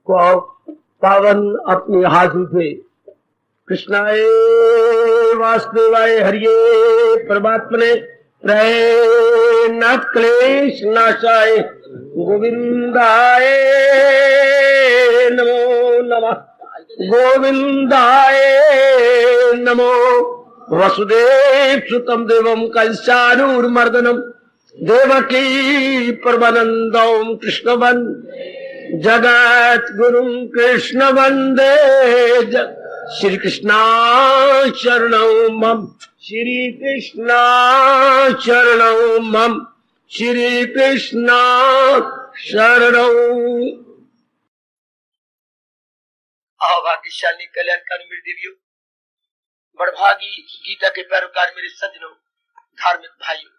पावन अपनी हाथों से कृष्णाय वासुदेवाय हरिये परमात्मने नाथ क्लेश नाशाय गोविंदाय नमो नमः गोविंदाय नमो वसुदेव सुतम देवम कंसानूरमर्दनम देवकी परमानंदम कृष्ण जगत गुरु कृष्ण वंदे श्री कृष्णा शरणं मम श्री कृष्णा शरणं मम श्री कृष्णा शरणं। आओ भाग्यशाली कल्याणकारी मेरे देवियों, बड़भागी गीता के पैरोकार मेरे सज्जनों, धार्मिक भाइयों,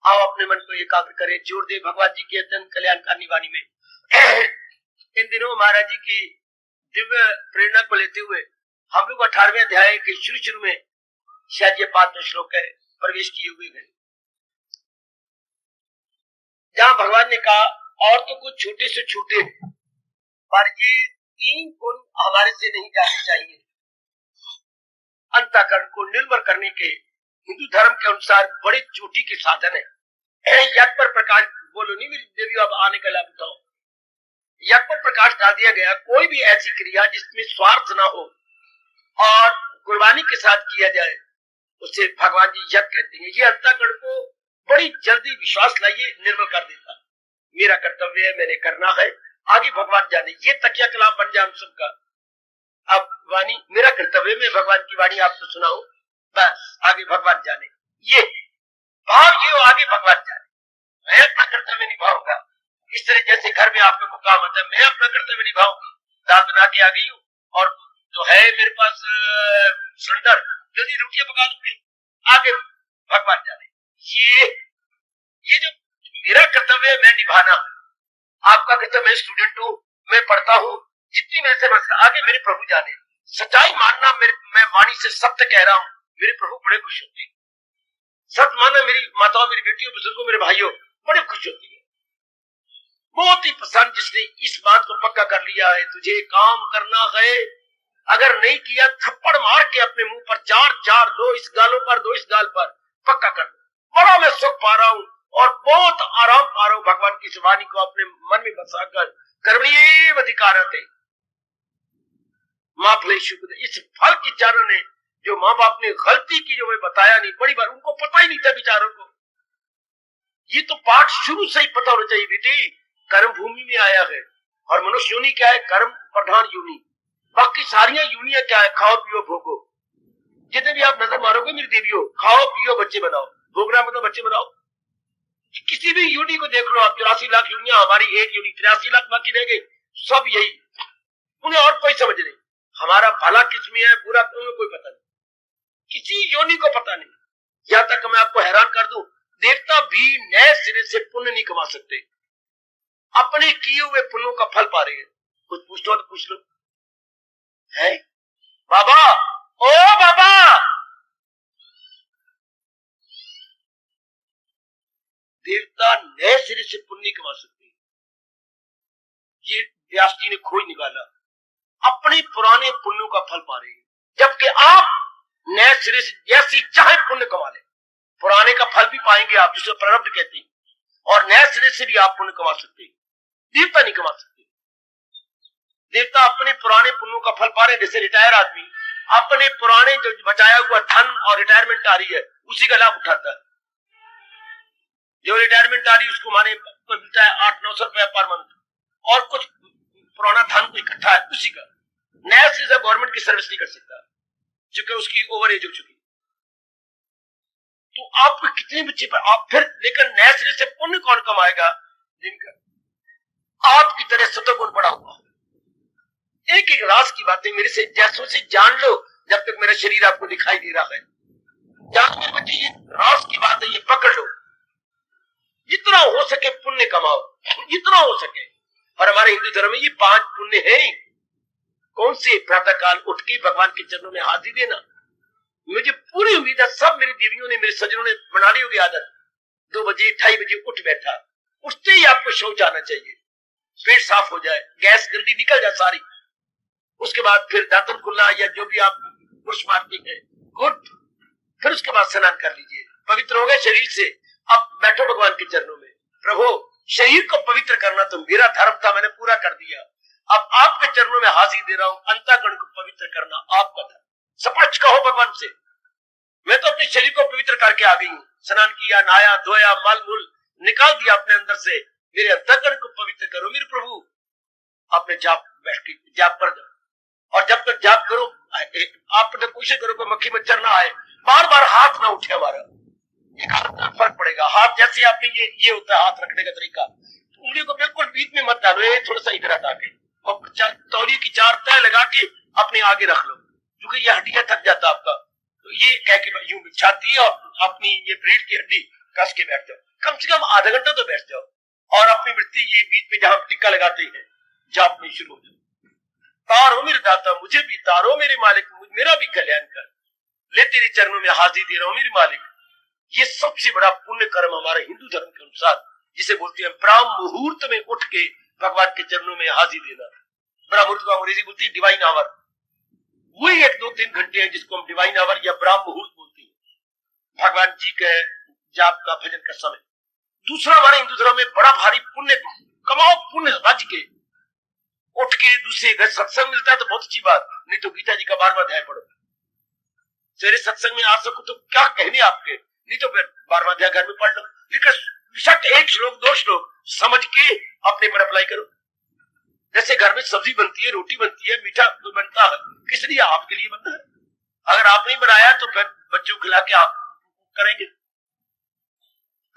आओ अपने मन को एकाग्र करें, जोड़ दे भगवान जी की अत्यंत कल्याणकारी वाणी में। इन दिनों महाराज जी की दिव्य प्रेरणा को लेते हुए हम लोग 18वें अध्याय के शुरू में शायद ये 5 श्लोक है प्रवेश किए हुए हैं, जहां भगवान ने कहा और तो कुछ छोटे से छोटे पर ये 3 गुण हमारे से नहीं जाने चाहिए। अंतःकरण को निर्मल करने के हिंदू धर्म के अनुसार बड़े चोटी के साधन है। यज्ञ पर प्रकाश बोलो नहीं मेरी देवी, अब आने का लाभ उठाओ। यज्ञ पर प्रकाश डाल दिया गया, कोई भी ऐसी क्रिया जिसमें स्वार्थ ना हो और कुर्बानी के साथ किया जाए उसे भगवान जी यज्ञ कहते हैं। ये अंतःकरण को बड़ी जल्दी विश्वास लाइए निर्मल कर देता। मेरा कर्तव्य है, मैंने करना है, आगे भगवान जाने। ये तकिया कलाम बन जाए हम सबका। अब वाणी मेरा कर्तव्य, मैं भगवान की वाणी आपको सुनाऊं, बस आगे भगवान जाने। ये भाव ये हो, आगे भगवान जाने। मैं अपना कर्तव्य निभाऊंगा। इस तरह जैसे घर में आपको को काम होता है, मैं अपना कर्तव्य निभाऊंगी। दाल बना के आ गई हूँ और जो है मेरे पास सिलेंडर, जल्दी रोटियां पका दूंगी, आगे भगवान जाने। ये जो मेरा कर्तव्य है मैं निभाना, आपका कर्तव्य, मैं स्टूडेंट हूँ, मैं पढ़ता हूँ, जितनी मेरे से बस आगे मेरे प्रभु जाने। सच्चाई मानना, मैं वाणी से सत्य कह रहा हूँ, मेरे प्रभु बड़े खुश होते हैं। सत्य मानना मेरी माताओं, मेरी बेटियों, बुजुर्गों, मेरे भाइयों बड़े खुश होती है। बहुत ही पसंद जिसने इस बात को पक्का कर लिया है, तुझे काम करना है, अगर नहीं किया थप्पड़ मार के अपने मुंह पर 4 दो इस गालों पर, दो इस गाल पर, पक्का कर दो। बड़ा मैं सुख पा रहा हूँ और बहुत आराम पा रहा हूँ भगवान की वाणी को अपने मन में बसाकर। कर्मण्येव अधिकारते मां फलेषु। इस फल की चारों ने जो माँ बाप ने गलती की, जो मैं बताया नहीं, बड़ी बार उनको पता ही नहीं था बेचारों को। ये तो पाठ शुरू से ही पता होना चाहिए बेटी। कर्म भूमि में आया है और मनुष्य योनि क्या है? कर्म प्रधान योनि। बाकी सारियां यूनियां क्या है? खाओ पियो भोगो। जितने भी आप नजर मारोगे मेरी देवियों, खाओ पियो बच्चे बनाओ, भोगना मतलब बच्चे बनाओ। किसी भी यूनि को देख लो आप, 84 लाख यूनियां, हमारी एक यूनि, 83 लाख बाकी रह गई, सब यही। उन्हें और कोई समझ नहीं, हमारा भला किसमें है, बुरा तुम्हें कोई पता नहीं, किसी योनि को पता नहीं। यहां तक मैं आपको हैरान कर दूं, देवता भी नए सिरे से पुण्य नहीं कमा सकते, अपने किए हुए पुण्यों का फल पा रहे हैं। कुछ पूछ लो तो पूछ लो है बाबा, ओ बाबा, देवता नए सिरे से पुण्य कमा सकते हैं। ये व्यास जी ने खोज निकाला, अपने पुराने पुण्यों का फल पा रहे हैं, जबकि आप नए सिरे से जैसी चाहे पुण्य कमा ले, पुराने का फल भी पाएंगे आप, जिसे प्रारब्ध कहते हैं, और नए सिरे से भी आप पुण्य कमा सकते हैं। देवता नहीं कमा सकते। देवता अपने पुराने पुण्यों का फल पा रहे। जैसे रिटायर आदमी अपने पुराने जो बचाया हुआ धन और रिटायरमेंट आ रही है उसी का लाभ उठाता है। जो रिटायरमेंट आ रही है उसको माने मिलता है 800-900 रुपया पर मंथ, और कुछ पुराना धन को इकट्ठा है उसी का। नया सिरे से गवर्नमेंट की सर्विस नहीं कर सकता क्योंकि उसकी ओवर एज हो चुकी। तो आप कितने बच्चे पर आप फिर, लेकिन नया सिरे से पुण्य कौन कमाएगा? जिनका आपकी तरह सतगुण बढ़ा हुआ। एक एक रास की बातें मेरे से जैसों से जान लो, जब तक मेरा शरीर आपको दिखाई दे रहा है। जान मेरे बच्चे, ये रास की बात है, ये पकड़ लो। जितना हो सके पुण्य कमाओ, जितना हो सके। और हमारे हिंदू धर्म में ये 5 पुण्य हैं। कौन से? प्रातः काल उठ के भगवान के चरणों में हाजिरी देना। मुझे पूरी उम्मीद है सब मेरी देवियों ने, मेरे सज्जनों ने बना ली होगी आदत। 2 बजे 2:30 बजे उठ बैठा, उठते ही आपको शौच आना चाहिए। पेट साफ हो जाए, गैस गंदी निकल जाए सारी, उसके बाद फिर दातन खुलना या जो भी आप पुरुष मारती है, गुड, फिर उसके बाद स्नान कर लीजिए, पवित्र हो गए शरीर से। अब बैठो भगवान के चरणों में, प्रभु शरीर को पवित्र करना तो मेरा धर्म था, मैंने पूरा कर दिया, अब आपके चरणों में हाजिर दे रहा हूं, अंतःकरण को पवित्र करना आपका धर्म। सपक्ष कहो भगवान से, मैं तो अपने शरीर को पवित्र करके आ गई हूँ, स्नान किया, नहाया धोया, मल मूल निकाल दिया अपने अंदर से, मेरे अंतःकरण को पवित्र करो मेरे प्रभु। आपने जाप बैठ के जाप पर जाओ, और जब तक जाप करो आपने कोशिश करो कि मक्खी मच्छर ना आए, बार बार हाथ ना उठे हमारा, एक हाथ फर्क पड़ेगा। हाथ जैसे आपने ये होता है हाथ रखने का तरीका, उंगलियों को बिल्कुल बीच में मत डालो, ये थोड़ा सा इधर हटा के और तौलिए की 4 तय लगा के अपने आगे रख लो, क्योंकि ये हड्डियां थक जाता आपका, तो ये कह के यूं बिछाती है और अपनी ये रीढ़ की हड्डी कस के बैठ जाओ, कम से कम आधा घंटा तो बैठ जाओ, और अपनी वृत्ति ये बीच में जहां टिक्का लगाते हैं जाप में शुरू हो जाओ। तारो मेरे दाता मुझे भी तारो मेरे मालिक, मेरा भी कल्याण कर, ले तेरे चरणों में हाजिर दे रहा हूं मेरे मालिक। ये सबसे बड़ा पुण्य कर्म हमारे हिंदू धर्म के अनुसार, जिसे बोलते हैं ब्राह्म मुहूर्त में उठ के भगवान के चरणों में हाजिर देना। ब्राह्म मुहूर्त को अंग्रेजी बोलती है डिवाइन आवर, वही 1-2-3 घंटे हैं जिसको हम डिवाइन आवर या ब्राह्म मुहूर्त बोलते हैं, भगवान जी के जाप का भजन का समय। दूसरा हमारे हिंदू धर्म में बड़ा भारी पुण्य कमाओ, पुण्य रज के उठ के दूसरे घर सत्संग मिलता है तो बहुत अच्छी बात, नहीं तो गीता जी का 12वां अध्याय पढ़ो, तेरे सत्संग में आ सको तो क्या कहने आपके, नहीं तो फिर 12वां अध्याय घर में पढ़ लो, लेकिन बेशक 1 श्लोक 2 श्लोक समझ के अपने पर अप्लाई करो। जैसे घर में सब्जी बनती है, रोटी बनती है, मीठा बनता है, किस लिए? आपके लिए बनता है, अगर आप नहीं बनाया तो फिर बच्चों को खिला के आप करेंगे।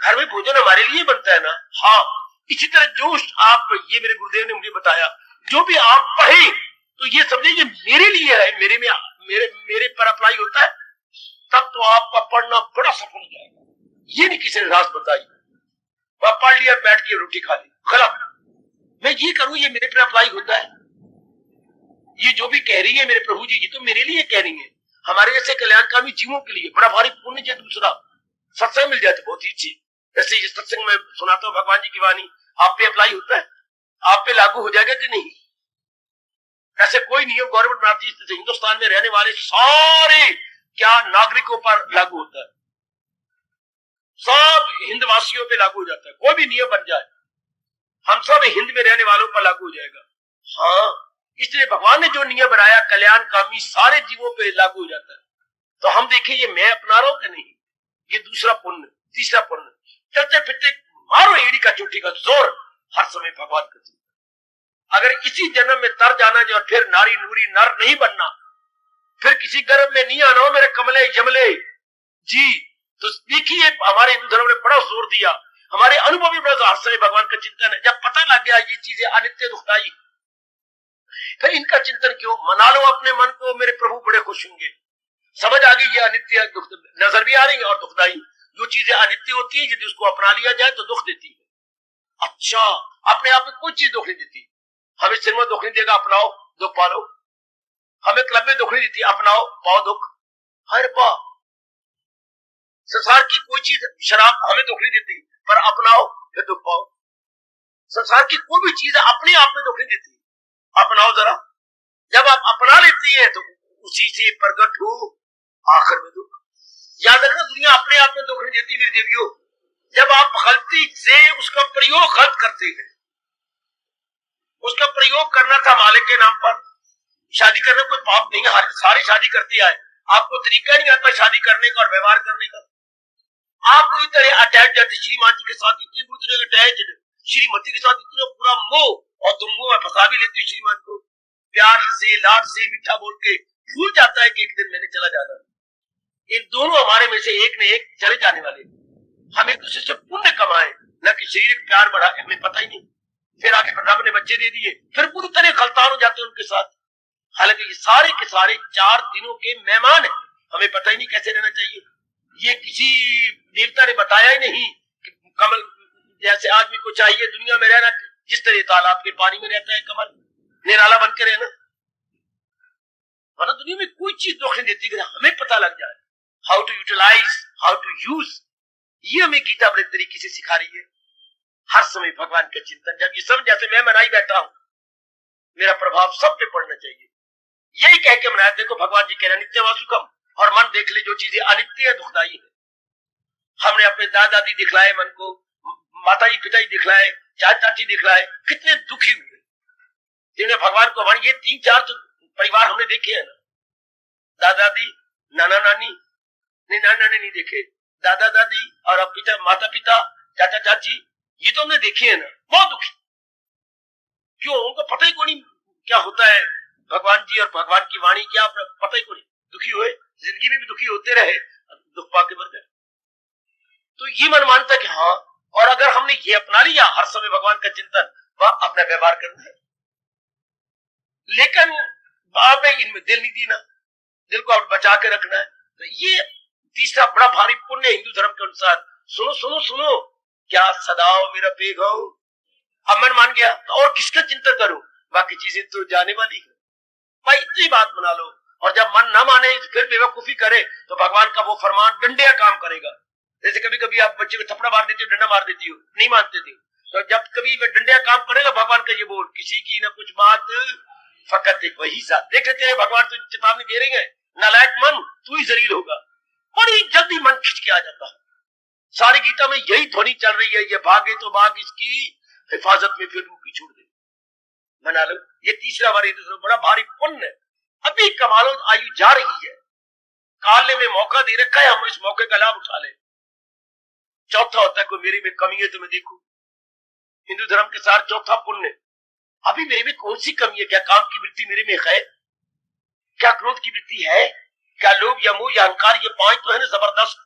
घर में भोजन हमारे लिए बनता है ना। हाँ, इसी तरह जो आप, ये मेरे गुरुदेव ने मुझे बताया, जो भी आप पढ़े तो ये समझे ये मेरे लिए है, मेरे पर अप्लाई होता है, तब तो आपका पढ़ना बड़ा सफल हो जाएगा। ये नहीं किसी ने राज बताई, पढ़ लिया बैठ के रोटी खा ली, गलत। मैं ये करूं ये मेरे पर अप्लाई होता है, ये जो भी कह रही है मेरे प्रभु जी, ये तो मेरे लिए कह रही है, हमारे जैसे कल्याणकामी जीवों के लिए बड़ा भारी पुण्य है। दूसरा सत्संग मिल जाए तो बहुत ही अच्छी, जैसे ये सत्संग में सुनाता हूं भगवान जी की वाणी, आप पे अप्लाई होता है, आप पे लागू हो जाएगा कि नहीं? ऐसे कोई नियम गवर्नमेंट बनाती है हिंदुस्तान में रहने वाले सारे क्या नागरिकों पर लागू होता है, सब हिंदवासियों पे लागू हो जाता है, कोई भी नियम बन जाए हम सब हिंद में रहने वालों पर लागू हो जाएगा। हाँ, इसलिए भगवान ने जो नियम बनाया कल्याणकामी सारे जीवों पे लागू हो जाता है। तो हम देखें ये मैं अपना रहा हूं कि नहीं, ये दूसरा पुण्य। तीसरा पुण्य, चलते फिरते मारो एड़ी का चोटी का जोर हर समय भगवान का चिंतन। अगर इसी जन्म में तर जाना जो फिर नारी नूरी नर नहीं बनना, फिर किसी गर्भ में नहीं आना हो मेरे कमले यमले जी, तो देखिए हमारे हिंदू धर्म ने बड़ा जोर दिया, हमारे अनुभव में बड़ा हर समय भगवान का चिंतन है। जब पता लग गया ये चीजें अनित्य दुखदाई, फिर इनका चिंतन क्यों, मना लो अपने मन को, मेरे प्रभु बड़े खुश होंगे। समझ आ गई ये अनित्य दुख नजर भी आ रही है, और दुखदाई जो चीजें अनित्य होती है यदि उसको अपना लिया जाए तो दुख देती है। अच्छा, अपने आप में कोई चीज दुख नहीं देती, हमें सिनेमा दुख नहीं देगा, अपनाओ दुख पालो, हमें क्लब में दुख नहीं देती, अपनाओ पाओ दुख। हर पा संसार की कोई चीज, शराब हमें दुख नहीं देती पर अपनाओ फिर दुख पाओ। संसार की कोई भी चीज अपने आप में दुख नहीं देती, अपनाओ जरा। जब आप अपना लेती है तो उसी से प्रकट हो आखिर में दुख। याद रखना, दुनिया अपने आप में दुख नहीं देती मेरे देवियों, जब आप गलती से उसका प्रयोग गलत करते हैं। उसका प्रयोग करना था मालिक के नाम पर, शादी करना कोई पाप नहीं है, सारी शादी करती आए, आपको तरीका नहीं आता शादी करने का और व्यवहार करने का। आप पूरी तरह अटैच जाते श्रीमान जी के साथ, इतनी बुरी तरह अटैच, श्रीमती के साथ इतना पूरा मोह, और तुम मुंह में फंसा भी लेती श्रीमान को, प्यार से लाड से मीठा बोल के भूल जाता है कि एक दिन मैंने चला जाना। इन दोनों हमारे में से एक ने एक चले जाने वाले, हम एक दूसरे से पुण्य कमाए न कि शरीर प्यार बढ़ा, हमें पता ही नहीं। फिर आगे रब ने बच्चे दे दिए, फिर पूरी तरह गलतान हो जाते उनके साथ। हालांकि ये सारे के सारे 4 दिनों के मेहमान हैं, हमें पता ही नहीं कैसे रहना चाहिए। ये किसी देवता ने बताया ही नहीं कि कमल जैसे आदमी को चाहिए दुनिया में रहना, जिस तरह तालाब के पानी में रहता है कमल, निराला बन के रहना। वरना दुनिया में कोई चीज दुख नहीं देती, हमें पता लग जाए how to utilise, how to use. ये हमें गीता बड़े तरीके से सिखा रही है। हर समय भगवान का चिंतन, जब ये सब जैसे मैं मनाई बैठा हूं, मेरा प्रभाव सब पे पड़ना चाहिए। यही कह के मनाया। देखो भगवान जी कह रहे नित्य वासुकम, और मन देख ले जो चीजें अनित्य है, दुखदायी है। हमने अपने दादा दादी दिखलाए मन को, माता जी पिताजी दिखलाए, चाचा चाची दिखलाए, कितने दुखी हुए जिन्हें भगवान को हमारे ये 3-4 तो परिवार हमने देखे हैं ना, दादा दादी, नाना नानी, नहीं नाना नानी नहीं देखे, दादा दादी और अब पिता माता पिता चाचा चाची, ये तो हमने देखे हैं ना, बहुत दुखी। क्यों? उनको पता ही को नहीं क्या होता है भगवान जी और भगवान की वाणी क्या, पता ही को नहीं। दुखी हुए, जिंदगी में भी दुखी होते रहे, दुख पाके मर गए। तो ये मन मानता है कि हाँ, और अगर हमने ये अपना लिया हर समय भगवान का चिंतन, वह अपना व्यवहार करना है, लेकिन बाद में इनमें दिल नहीं देना, दिल को आप बचा के रखना है। तो ये तीसरा बड़ा भारी पुण्य हिंदू धर्म के अनुसार। सुनो सुनो सुनो, क्या सदाओ मेरा पेघ हो। अब मन मान गया तो और किसका चिंतन करूं, बाकी चीजें तो जाने वाली है भाई, इतनी बात बना लो। और जब मन ना माने फिर बेवकूफी करे तो भगवान का वो फरमान डंडे काम करेगा। जैसे कभी कभी आप बच्चे को थप्पड़ मार देती हो, डंडा मार देती हो, नहीं मानते थे, तो जब कभी डंडे काम करेगा भगवान का ये बोल, किसी की ना कुछ बात फकत एक वही साथ। देख लेते हैं भगवान तो चेतावनी दे रहे हैं, नालायक मन तू ही जलील होगा। बड़ी जल्दी मन खिंच के आ जाता है। सारी गीता में यही ध्वनि चल रही है, ये भागे तो भाग, इसकी हिफाजत में फिर रूखी छोड़ दे। मना लो, ये तीसरा बार बड़ा भारी पुण्य। अभी कमालो, आयु जा रही है, काल ने में मौका दे रखा है, हम इस मौके का लाभ उठा ले। चौथा होता है कोई मेरे में कमी है तो मैं देखूं। हिंदू धर्म के साथ चौथा पुण्य, अभी मेरे में कौन सी कमी है? क्या काम की वृत्ति मेरे में है? क्या क्रोध की वृत्ति है? क्या लोभ या मोह या अहंकार? ये 5 तो है ना जबरदस्त,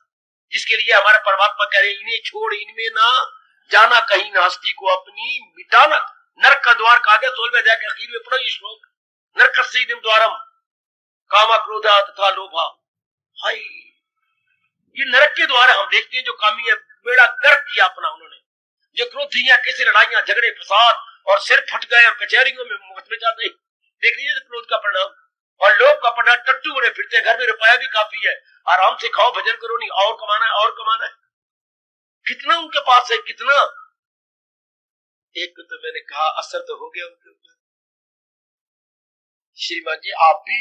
जिसके लिए हमारा परमात्मा कह रहे इन्हें छोड़, इनमें ना जाना कहीं, ना हस्ती को अपनी मिटाना। नरक का द्वार कागे 16वें अध्याय के आखिर में पढ़ो ये श्लोक, नरकस्येदं द्वारम कामा क्रोधा तथा लोभा। हाय, ये नरक के द्वार हम देखते हैं। जो कामी है बेड़ा गर्क किया अपना उन्होंने, जो क्रोधियां कैसे लड़ाइयां झगड़े फसाद और सिर फट गए और कचहरियों में मुफ्त में जाते, देख लीजिए क्रोध का परिणाम। और लोग का परिणाम टट्टू बने फिरते, घर में रुपया भी काफी है, आराम से खाओ भजन करो, नहीं और कमाना है और कमाना है। कितना उनके पास है, कितना। एक तो मैंने कहा असर तो हो गया उनके ऊपर। श्रीमान जी आप भी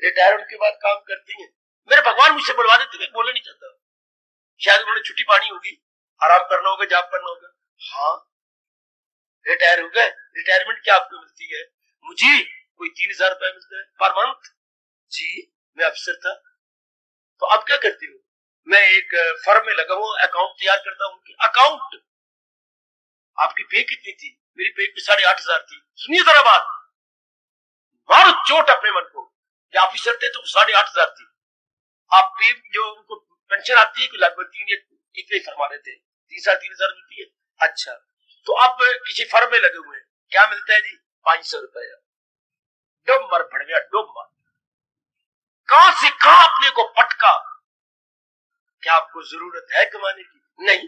रिटायर होने के बाद काम करती हैं। मेरे भगवान मुझसे बुलवा देते, मैं बोलना नहीं चाहता, शायद उन्होंने छुट्टी पानी होगी, आराम करना होगा, जॉब करना होगा। हाँ रिटायर हो गए, रिटायरमेंट क्या आपको मिलती है? मुझे कोई 3000 रुपए मिलता है पर मंथ। जी मैं अफसर था। तो अब क्या करती हूँ? मैं एक फर्म में लगा हुआ, अकाउंट तैयार करता हूँ। अकाउंट आपकी पे कितनी थी? मेरी पे 8,500 थी। सुनिए जरा बात, मारो चोट अपने मन को। जब ऑफिसर थे तो 8,500 थी। आप पे जो उनको पेंशन आती है लगभग 3 इतने फरमा रहे थे, 3,500 मिलती है। अच्छा, तो आप किसी फर्म में लगे हुए हैं, क्या मिलता है जी? 500 रुपया। डुब मर पड़ गया, डुब मर। कहां से कहां अपने को पटका। क्या आपको जरूरत है कमाने की? नहीं,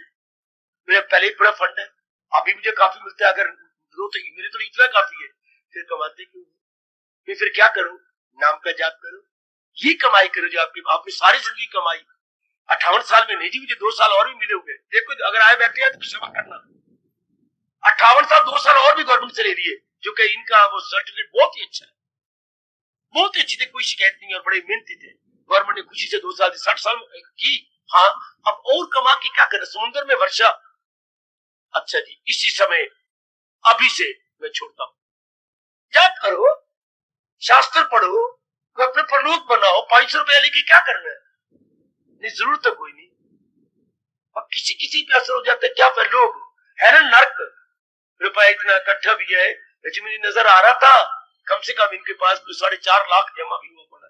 मेरा पहले ही बड़ा फंड है, अभी मुझे काफी मिलता है, अगर दो तो मेरे तो इतना काफी है, फिर कमाते क्यों? मैं फिर क्या करूं? नाम का जाप करो, ये कमाई करो जो आपने सारी जिंदगी कमाई। 58 साल में नहीं जी, मुझे 2 साल और भी मिले हुए। देखो अगर आए बैठे हैं तो सेवा करना। 58 साल 2 साल और भी गवर्नमेंट से ले लिए, जो कि इनका वो सर्टिफिकेट बहुत ही अच्छा है, बहुत ही अच्छी थे, कोई शिकायत नहीं, और बड़े मेहनती थे। गवर्नमेंट ने खुशी से 2 साल 60 साल की। हाँ अब और कमा के क्या करें? समुद्र में वर्षा। अच्छा जी, इसी समय अभी से मैं छोड़ता हूं। जाप करो, शास्त्र पढ़ो, अपने परलोक बनाओ। 500 रुपया लेके क्या करना है? नहीं जरूरत तो कोई नहीं। अब किसी किसी पे असर हो जाता है, क्या फिर लोग है ना नर्क। रुपया इतना इकट्ठा भी है, मुझे नजर आ रहा था कम से कम इनके पास 4.5 लाख जमा भी हुआ पड़ा,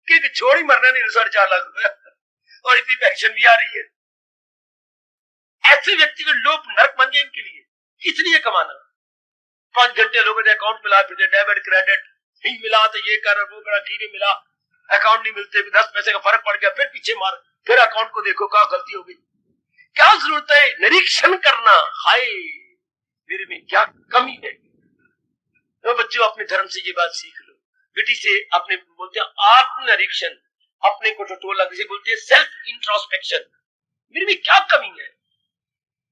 क्योंकि छोड़ ही मरना नहीं 4.5 लाख रुपया, और इतनी पेंशन भी आ रही है। ऐसे व्यक्ति को लोग नर्क बन गए इनके लिए। इसलिए कमाना 5 घंटे लोगों ने अकाउंट मिला, फिर डेबिट क्रेडिट नहीं मिला तो ये कर वो करा, ठीक नहीं मिला, अकाउंट नहीं मिलते, 10 पैसे का फर्क पड़ गया, फिर पीछे मार, फिर अकाउंट को देखो क्या गलती हो गई। क्या जरूरत है निरीक्षण करना, हाय मेरे में क्या कमी है। तो बच्चों अपने धर्म से ये बात सीख लो। बेटी से अपने बोलते हैं आत्मनिरीक्षण, अपने को टटोला, जिसे बोलते हैं सेल्फ इंट्रोस्पेक्शन। मेरे में क्या कमी है?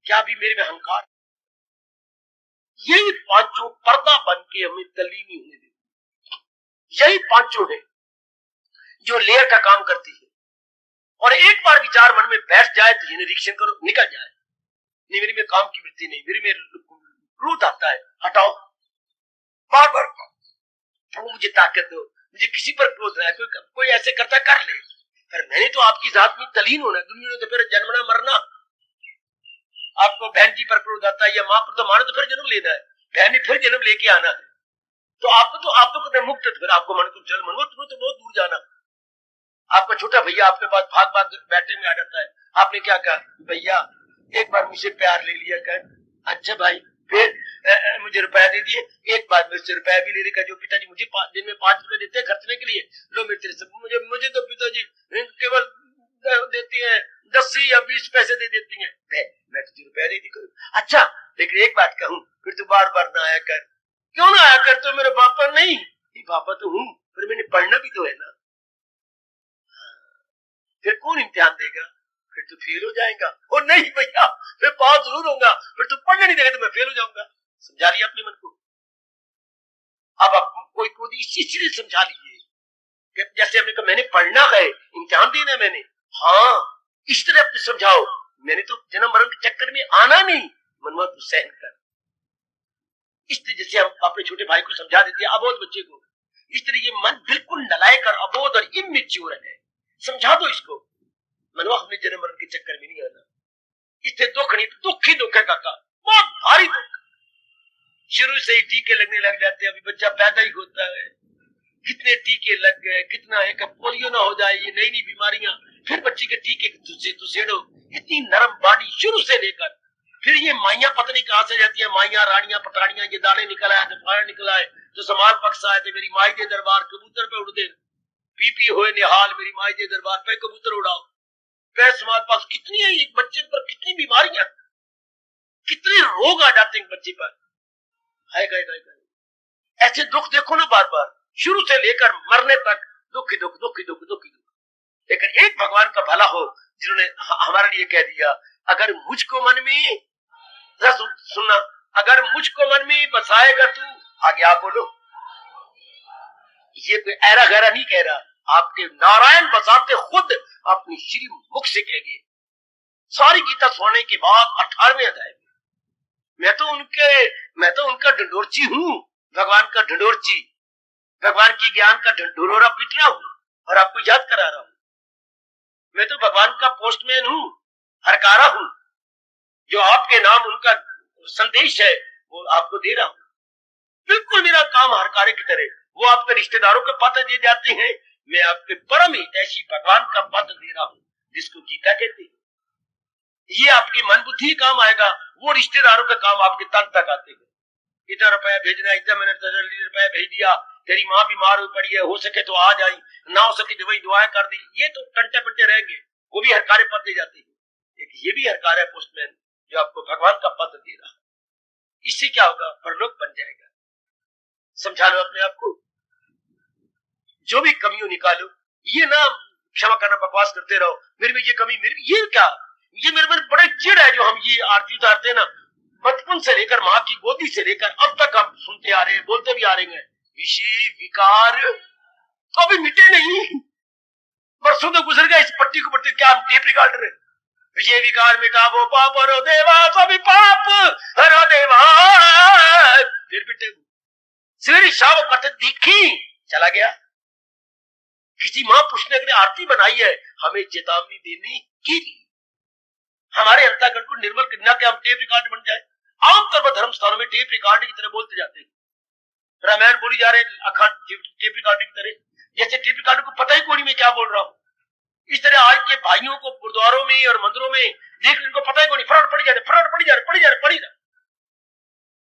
क्या भी मेरे में अहंकार, यही पांचों पर्दा बन के हमें तल्लीनी होने देती। यही पांचों है जो लेयर का काम करती है। और एक बार विचार मन में बैठ जाए तो ये निरीक्षण करो, निकल जाए। नहीं, मेरी में काम की वृत्ति नहीं, मेरी में क्रोध आता है, हटाओ। बार बार प्रभु मुझे ताकत दो, मुझे किसी पर क्रोध है, कोई ऐसे करता कर ले, पर मैंने तो आपकी जात में तलीन होना है। दुनिया ने तो फिर जन्मना मरना। आपको बहन जी पर क्रोध आता है या मां पर, तो मां ने तो फिर जन्म लेना है, बहन ने फिर जन्म लेके आना है। तो आप तो कहते मुक्त, फिर आपको मन को चल मनो, तुम्हें तो बहुत दूर जाना। आपका छोटा भैया आपके पास भाग भाग बैठे में आ जाता है, आपने क्या कहा, भैया एक बार मुझसे प्यार ले लिया कर। अच्छा भाई, फिर मुझे रुपया दे दिए, एक बार मुझसे रुपया भी ले लेगा, जो पिताजी मुझे दिन में 5 रुपए देते हैं खर्चने के लिए, लो मेरे तेरे से, मुझे तो पिताजी केवल देती है 10 या 20 पैसे दे देती हैं, मैं तुझे रुपया दे दी करूँ। अच्छा, लेकिन एक बात कहूँ, फिर तू बार बार ना आया कर। क्यों ना आया कर, तो मेरे पापा नहीं, पापा तो हूँ, फिर मैंने पढ़ना भी तो है ना। फिर कौन इम्तिहान देगा, फिर तू फेल हो जाएगा। और नहीं भैया, मैं पास जरूर होगा, फिर तू पढ़ने नहीं देगा तो मैं फेल हो जाऊंगा। समझा लिया अपने मन को। अब आप कोई को इसलिए समझा लीजिए, जैसे हमने कहा मैंने पढ़ना है, इम्तिहान देना है मैंने, हाँ इस तरह अपने समझाओ, मैंने तो जन्म मरण के चक्कर में आना नहीं, मनवा तू सहन कर। इस तरह जैसे हम अपने छोटे भाई को समझा देते हैं, अबोध बच्चे को, इस तरह ये मन बिल्कुल नलायक और अबोध और इमेच्योर है, समझा दो इसको, मनवा हमने जन्म मरण के चक्कर में नहीं आना। इससे दुख नहीं, दुख ही दुख है काका, बहुत भारी दुख। शुरू से ही टीके लगने लग जाते हैं, अभी बच्चा पैदा ही होता है, कितने टीके लग गए, कितना है कि पोलियो ना हो जाए, ये नई नई बीमारियां, फिर बच्ची के टीके तुसेड़ो, इतनी नरम बॉडी शुरू से लेकर, फिर ये माइया पत्नी कहां से जाती है, माइया रानियां पटानियां, ये दाने निकल आए तो फायर निकल आए तो समाल पक्ष आए थे, मेरी माई के दरबार कबूतर पे उड़ दे, पीपी होए निहाल, मेरी माई के दरबार पे कबूतर उड़ाओ, पे समाल पक्ष। कितनी है एक बच्चे पर, कितनी बीमारियां, कितने रोग आ जाते हैं बच्चे पर, हाय गए गए गए। ऐसे दुख देखो ना बार बार, शुरू से लेकर मरने तक दुख ही दुख, दुख ही दुख, दुख ही दुख। लेकिन एक भगवान का भला हो जिन्होंने हमारे लिए कह दिया, अगर मुझको मन में, सुनना, अगर मुझको मन में बसाएगा तू, आगे आप बोलो, ये कोई ऐरा गहरा नहीं कह रहा, आपके नारायण बसाते खुद अपनी श्री मुख से कह गए। सारी गीता सुनने के बाद 18वें अध्याय में, मैं तो उनका ढंडोरची हूँ, भगवान का ढंडोरची, भगवान की ज्ञान का ढंडोरा पीट रहा हूँ और आपको याद करा रहा हूँ। मैं तो भगवान का पोस्टमैन हूँ, हरकारा हूँ, जो आपके नाम उनका संदेश है वो आपको दे रहा हूँ। बिल्कुल मेरा काम हरकारे की तरह, वो आपके रिश्तेदारों के पत्र दे जाते हैं, मैं आपके परम हितैषी भगवान का पत्र दे रहा हूँ, जिसको गीता कहते हैं। ये आपकी मन बुद्धि काम आएगा, वो रिश्तेदारों का काम आपके तन तक आते हैं। इतना रुपया भेजना, इतना मैंने रुपया भेज दिया, तेरी माँ बीमार हो पड़ी है, हो सके तो आ जाए, ना हो सके तो वही दुआएं कर दी, ये तो टंटे पंटे रहेंगे, वो भी हरकारे पत्र दे जाते हैं। लेकिन ये भी हरकार है पोस्टमैन, जो आपको भगवान का पत्र दे रहा है। इससे क्या होगा, परलोक बन जाएगा। समझा लो अपने आप को, जो भी कमियों निकालो, ये ना क्षमा करना बकवास करते रहो, मेरे में ये कमी, मेरे ये क्या, ये मेरे में बड़े चिड़ है जो हम ये आरती उतारते ना, बचपन से लेकर माँ की गोदी से लेकर अब तक हम सुनते आ रहे हैं, बोलते भी आ रहे हैं, विषय विकार तो अभी मिटे नहीं, बरसों तो गुजर गए इस पट्टी को पट्टी, क्या हम टेप रिकॉर्डर है। विषय विकार मिटावो पाप हरो देवा, सभी पाप हरो देवा, फिर मिटे सवेरे शाम करते दिखी, चला गया। किसी माँ पूछने के लिए आरती बनाई है, हमें चेतावनी देने की, हमारे अंतःकरण को निर्मल करना के हम टेप रिकॉर्ड बन जाए। आमतौर पर धर्म स्थानों में टेप रिकॉर्ड की तरह बोलते जाते हैं, रामायण बोली जा रहे हैं अखंड टेप रिकॉर्ड की तरह, जैसे टेप रिकॉर्ड को पता ही कोई नहीं मैं क्या बोल रहा हूँ। इस तरह आज के भाइयों को गुरुद्वारों में और मंदिरों में देख, इनको पता ही कोई नहीं, फटाफट पड़ी जा रहे।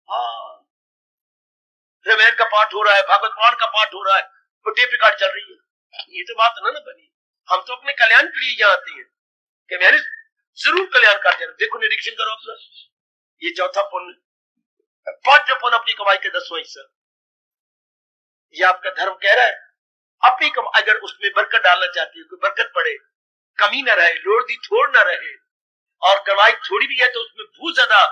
हाँ, रामायण का पाठ हो रहा है, भागवत पुराण का पाठ हो रहा है, तो टेप रिकॉर्ड चल रही है। ये तो बात ना बनी। हम तो अपने कल्याण के लिए यहाँ आते हैं कि मैंने जरूर कल्याण कर देना। देखो निरीक्षण करो अपना, ये चौथा पुण्य, 5वां पुण्य अपनी कमाई के 10वां हिस्सा, ये आपका धर्म कह रहा है। अपनी कमाई अगर उसमें बरकत डालना चाहती है, कोई बरकत पड़े, कमी ना रहे, लोड़ दी थोड़ ना रहे, और कमाई थोड़ी भी है तो उसमें बहुत ज्यादा